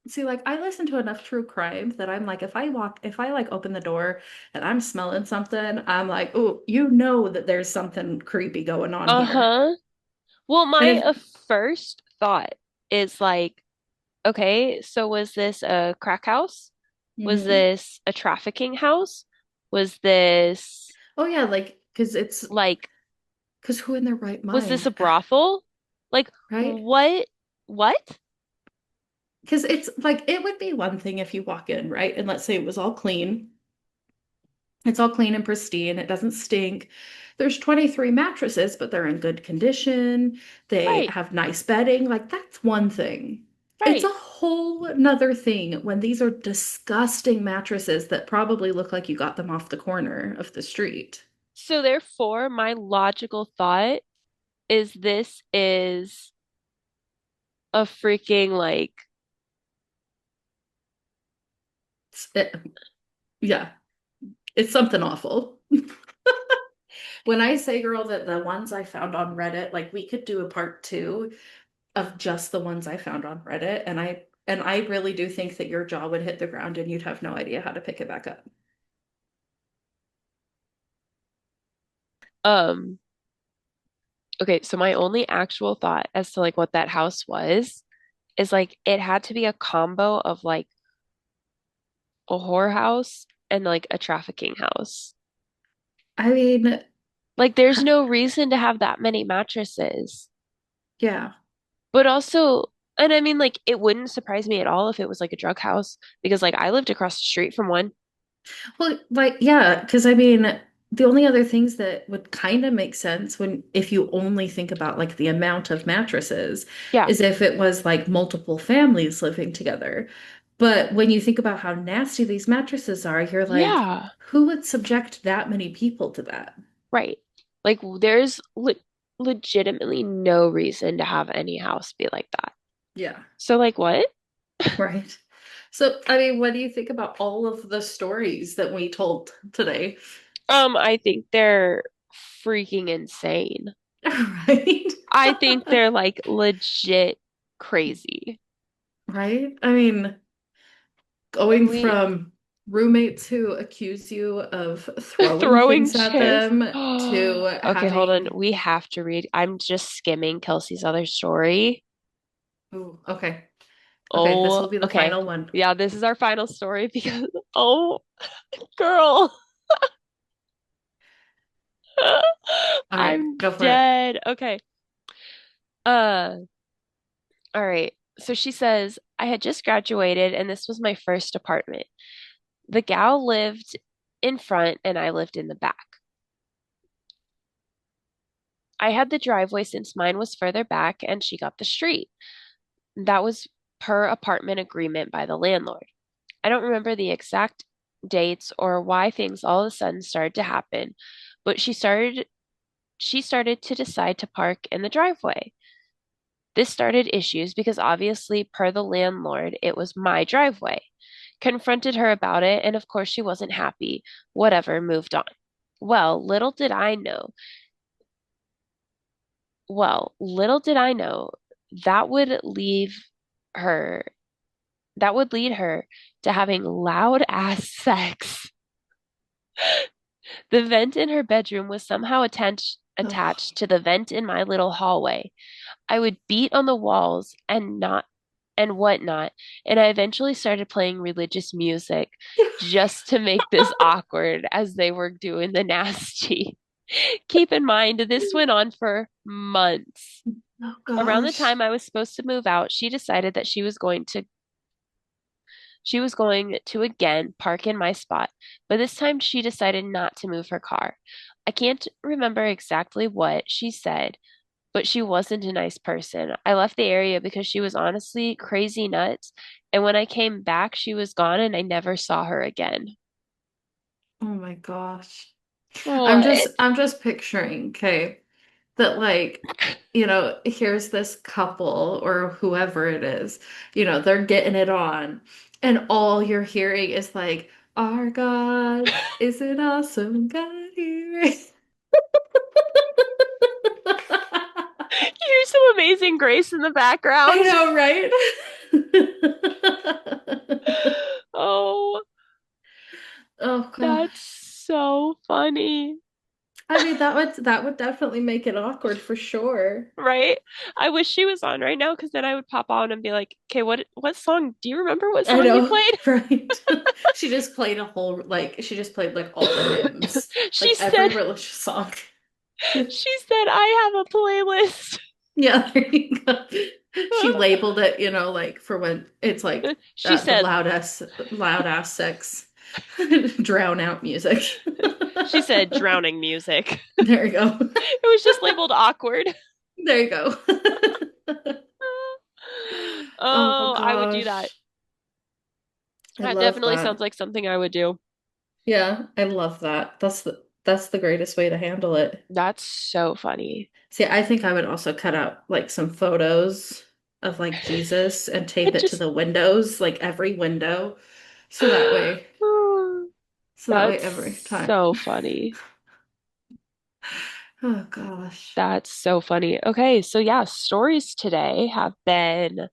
[SPEAKER 2] See, like I listen to enough true crime that I'm like, if I like open the door and I'm smelling something, I'm like, oh, you know that there's something creepy going on here.
[SPEAKER 1] Uh-huh. Well,
[SPEAKER 2] And
[SPEAKER 1] my
[SPEAKER 2] if,
[SPEAKER 1] first thought is like, okay, so was this a crack house? Was
[SPEAKER 2] mhm.
[SPEAKER 1] this a trafficking house? Was this
[SPEAKER 2] Oh yeah, like,
[SPEAKER 1] like,
[SPEAKER 2] because who in their right
[SPEAKER 1] was this
[SPEAKER 2] mind,
[SPEAKER 1] a brothel? Like,
[SPEAKER 2] right?
[SPEAKER 1] what? What?
[SPEAKER 2] Because it's like it would be one thing if you walk in, right? And let's say it was all clean. It's all clean and pristine. It doesn't stink. There's 23 mattresses, but they're in good condition. They
[SPEAKER 1] Right,
[SPEAKER 2] have nice bedding. Like, that's one thing. It's a
[SPEAKER 1] right.
[SPEAKER 2] whole nother thing when these are disgusting mattresses that probably look like you got them off the corner of the street.
[SPEAKER 1] So therefore, my logical thought is this is a freaking like,
[SPEAKER 2] It- yeah, it's something awful. When I say, girl, that the ones I found on Reddit, like we could do a part two of just the ones I found on Reddit, and I really do think that your jaw would hit the ground and you'd have no idea how to pick it back up.
[SPEAKER 1] um, okay, so my only actual thought as to like what that house was is like it had to be a combo of like a whorehouse and like a trafficking house.
[SPEAKER 2] I mean,
[SPEAKER 1] Like there's no reason to have that many mattresses.
[SPEAKER 2] yeah.
[SPEAKER 1] But also, and I mean like it wouldn't surprise me at all if it was like a drug house because like I lived across the street from one.
[SPEAKER 2] Well, like, yeah, because I mean, the only other things that would kind of make sense when if you only think about like the amount of mattresses
[SPEAKER 1] Yeah.
[SPEAKER 2] is if it was like multiple families living together. But when you think about how nasty these mattresses are, you're like,
[SPEAKER 1] Yeah.
[SPEAKER 2] who would subject that many people to that?
[SPEAKER 1] Right. Like there's legitimately no reason to have any house be like that.
[SPEAKER 2] Yeah,
[SPEAKER 1] So like what?
[SPEAKER 2] right. So, I mean, what do you think about all of the stories that we told today?
[SPEAKER 1] I think they're freaking insane.
[SPEAKER 2] Right?
[SPEAKER 1] I think they're like legit crazy.
[SPEAKER 2] Right? I mean,
[SPEAKER 1] And
[SPEAKER 2] going
[SPEAKER 1] we
[SPEAKER 2] from roommates who accuse you of throwing
[SPEAKER 1] throwing
[SPEAKER 2] things at
[SPEAKER 1] chairs.
[SPEAKER 2] them to
[SPEAKER 1] Okay, hold on.
[SPEAKER 2] having.
[SPEAKER 1] We have to read. I'm just skimming Kelsey's other story.
[SPEAKER 2] Ooh, okay. Okay, this
[SPEAKER 1] Oh,
[SPEAKER 2] will be the
[SPEAKER 1] okay.
[SPEAKER 2] final one.
[SPEAKER 1] Yeah, this is our final story because oh, girl.
[SPEAKER 2] All right,
[SPEAKER 1] I'm
[SPEAKER 2] go for it.
[SPEAKER 1] dead. Okay. Uh, all right. So she says, I had just graduated and this was my first apartment. The gal lived in front and I lived in the back. I had the driveway since mine was further back and she got the street. That was per apartment agreement by the landlord. I don't remember the exact dates or why things all of a sudden started to happen, but she started to decide to park in the driveway. This started issues because obviously, per the landlord, it was my driveway. Confronted her about it, and of course, she wasn't happy. Whatever, moved on. Well, little did I know. Little did I know that would leave her, that would lead her to having loud ass sex. The vent in her bedroom was somehow
[SPEAKER 2] Oh,
[SPEAKER 1] attached to the vent in my little hallway. I would beat on the walls and whatnot, and I eventually started playing religious music just to make this awkward as they were doing the nasty. Keep in mind, this went on for months.
[SPEAKER 2] oh
[SPEAKER 1] Around the
[SPEAKER 2] gosh.
[SPEAKER 1] time I was supposed to move out, she decided that she was going to again park in my spot, but this time she decided not to move her car. I can't remember exactly what she said, but she wasn't a nice person. I left the area because she was honestly crazy nuts, and when I came back, she was gone and I never saw her again.
[SPEAKER 2] Oh my gosh.
[SPEAKER 1] What?
[SPEAKER 2] I'm just picturing, okay, that like, here's this couple or whoever it is, they're getting it on, and all you're hearing is like, our God is an awesome God here.
[SPEAKER 1] Here's some amazing grace in the
[SPEAKER 2] I
[SPEAKER 1] background.
[SPEAKER 2] know, right?
[SPEAKER 1] Oh,
[SPEAKER 2] Oh
[SPEAKER 1] that's
[SPEAKER 2] gosh.
[SPEAKER 1] so funny.
[SPEAKER 2] I mean, that would definitely make it awkward for sure.
[SPEAKER 1] Right? I wish she was on right now because then I would pop on and be like, "Okay, what song? Do you remember what
[SPEAKER 2] I
[SPEAKER 1] song you
[SPEAKER 2] know,
[SPEAKER 1] played?"
[SPEAKER 2] right? She just played like all the hymns,
[SPEAKER 1] She
[SPEAKER 2] like every
[SPEAKER 1] said
[SPEAKER 2] religious song.
[SPEAKER 1] she said I have a playlist.
[SPEAKER 2] Yeah, there you go. She labeled it, like for when it's like
[SPEAKER 1] She
[SPEAKER 2] the
[SPEAKER 1] said
[SPEAKER 2] loud ass sex, drown out music.
[SPEAKER 1] she said drowning music.
[SPEAKER 2] There you go.
[SPEAKER 1] It was just labeled awkward.
[SPEAKER 2] There you go. Oh
[SPEAKER 1] Oh, I would do that.
[SPEAKER 2] gosh. I
[SPEAKER 1] That
[SPEAKER 2] love
[SPEAKER 1] definitely sounds
[SPEAKER 2] that.
[SPEAKER 1] like something I would do.
[SPEAKER 2] Yeah, I love that. That's the greatest way to handle it.
[SPEAKER 1] That's so funny.
[SPEAKER 2] See, I think I would also cut out like some photos of like Jesus and tape
[SPEAKER 1] It
[SPEAKER 2] it to
[SPEAKER 1] just
[SPEAKER 2] the windows, like every window. So that way, so that way
[SPEAKER 1] that's
[SPEAKER 2] every time.
[SPEAKER 1] so funny.
[SPEAKER 2] Oh gosh.
[SPEAKER 1] That's so funny. Okay, so yeah, stories today have been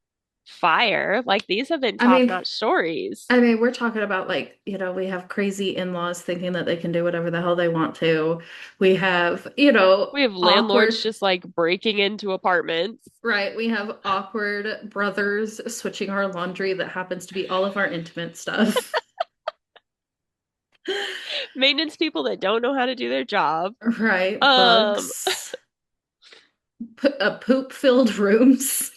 [SPEAKER 1] fire. Like these have been
[SPEAKER 2] I mean,
[SPEAKER 1] top-notch stories.
[SPEAKER 2] we're talking about like, we have crazy in-laws thinking that they can do whatever the hell they want to. We have,
[SPEAKER 1] We have landlords
[SPEAKER 2] awkward,
[SPEAKER 1] just like breaking into apartments.
[SPEAKER 2] right? We have awkward brothers switching our laundry that happens to be all of our intimate stuff.
[SPEAKER 1] Maintenance people that don't know how to do their job.
[SPEAKER 2] Right?
[SPEAKER 1] Um,
[SPEAKER 2] Bugs, poop-filled rooms.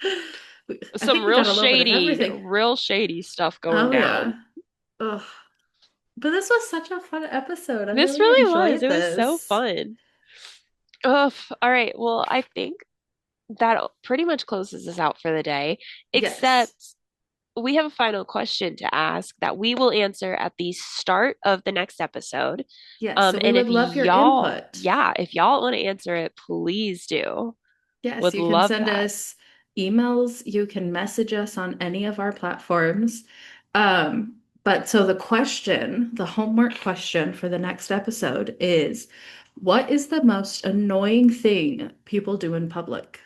[SPEAKER 2] I
[SPEAKER 1] some
[SPEAKER 2] think we got a little bit of everything.
[SPEAKER 1] real shady stuff going
[SPEAKER 2] Oh
[SPEAKER 1] down.
[SPEAKER 2] yeah. Ugh. But this was such a fun episode. I
[SPEAKER 1] This
[SPEAKER 2] really
[SPEAKER 1] really was.
[SPEAKER 2] enjoyed
[SPEAKER 1] It was so
[SPEAKER 2] this.
[SPEAKER 1] fun. Oh, all right. Well, I think that pretty much closes us out for the day,
[SPEAKER 2] Yes.
[SPEAKER 1] except we have a final question to ask that we will answer at the start of the next episode.
[SPEAKER 2] Yes. So we
[SPEAKER 1] And if
[SPEAKER 2] would love your
[SPEAKER 1] y'all,
[SPEAKER 2] input.
[SPEAKER 1] yeah, if y'all want to answer it, please do.
[SPEAKER 2] Yes,
[SPEAKER 1] Would
[SPEAKER 2] you can
[SPEAKER 1] love
[SPEAKER 2] send
[SPEAKER 1] that.
[SPEAKER 2] us emails. You can message us on any of our platforms. But so the question, the homework question for the next episode is, what is the most annoying thing people do in public?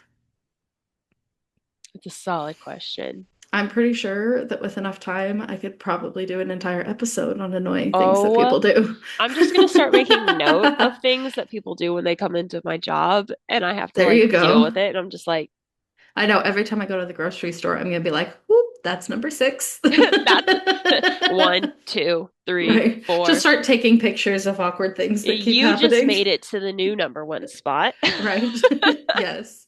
[SPEAKER 1] It's a solid question.
[SPEAKER 2] I'm pretty sure that with enough time, I could probably do an entire episode on annoying things that
[SPEAKER 1] Oh,
[SPEAKER 2] people do.
[SPEAKER 1] I'm just gonna start making note of things that people do when they come into my job and I have to
[SPEAKER 2] There
[SPEAKER 1] like
[SPEAKER 2] you
[SPEAKER 1] deal
[SPEAKER 2] go.
[SPEAKER 1] with it. And I'm just like,
[SPEAKER 2] I know every time I go to the grocery store, I'm gonna be like, whoop, that's number six.
[SPEAKER 1] that's one, two, three,
[SPEAKER 2] Right. Just
[SPEAKER 1] four.
[SPEAKER 2] start taking pictures of awkward things that keep
[SPEAKER 1] You just
[SPEAKER 2] happening.
[SPEAKER 1] made it to the new number one spot.
[SPEAKER 2] Right. Yes.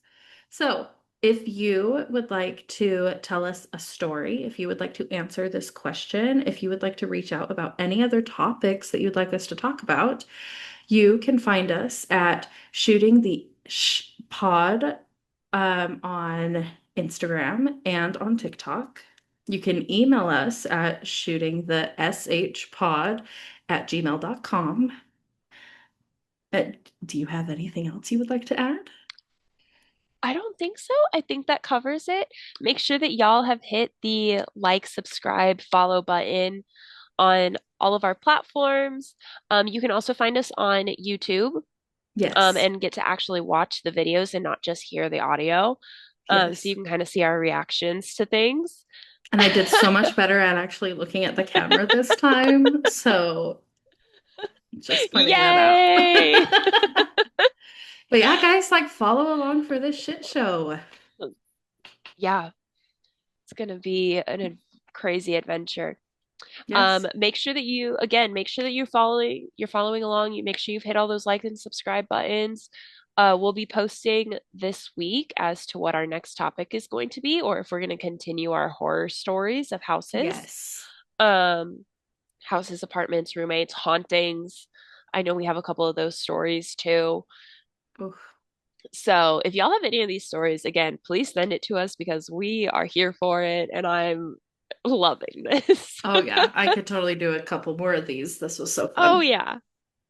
[SPEAKER 2] So, if you would like to tell us a story, if you would like to answer this question, if you would like to reach out about any other topics that you'd like us to talk about, you can find us at Shooting the Pod on Instagram and on TikTok. You can email us at shootingtheshpod@gmail.com. Do you have anything else you would like to add?
[SPEAKER 1] I don't think so. I think that covers it. Make sure that y'all have hit the like, subscribe, follow button on all of our platforms. You can also find us on YouTube,
[SPEAKER 2] Yes.
[SPEAKER 1] and get to actually watch the videos and not just hear the audio. So you
[SPEAKER 2] Yes.
[SPEAKER 1] can kind of see our reactions to things.
[SPEAKER 2] And I did so much better at actually looking at the camera this time. So just pointing that out.
[SPEAKER 1] Yay!
[SPEAKER 2] But yeah, guys, like follow along for this shit show.
[SPEAKER 1] Yeah, it's gonna be crazy adventure.
[SPEAKER 2] Yes.
[SPEAKER 1] Make sure that you again make sure that you're following along. You make sure you've hit all those like and subscribe buttons. We'll be posting this week as to what our next topic is going to be, or if we're going to continue our horror stories of houses,
[SPEAKER 2] Yes.
[SPEAKER 1] um, houses, apartments, roommates, hauntings. I know we have a couple of those stories too.
[SPEAKER 2] Oof.
[SPEAKER 1] So if y'all have any of these stories, again, please send it to us because we are here for it, and I'm loving this.
[SPEAKER 2] Oh yeah, I could totally do a couple more of these. This was so
[SPEAKER 1] Oh
[SPEAKER 2] fun.
[SPEAKER 1] yeah.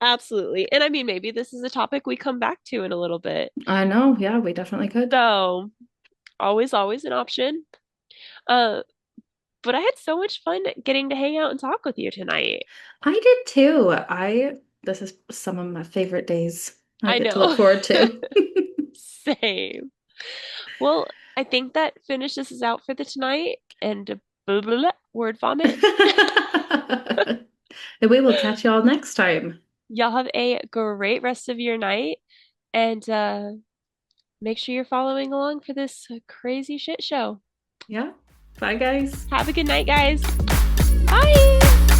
[SPEAKER 1] Absolutely. And I mean, maybe this is a topic we come back to in a little bit.
[SPEAKER 2] I know. Yeah, we definitely could.
[SPEAKER 1] So, always an option. Uh, but I had so much fun getting to hang out and talk with you tonight.
[SPEAKER 2] I did too. This is some of my favorite days I
[SPEAKER 1] I
[SPEAKER 2] get to look
[SPEAKER 1] know.
[SPEAKER 2] forward to.
[SPEAKER 1] Same. Well, I think that finishes us out for the tonight and blah, blah, blah, word vomit.
[SPEAKER 2] And we will catch y'all next time.
[SPEAKER 1] Y'all have a great rest of your night and make sure you're following along for this crazy shit show.
[SPEAKER 2] Yeah. Bye, guys.
[SPEAKER 1] Have a good night, guys. Bye.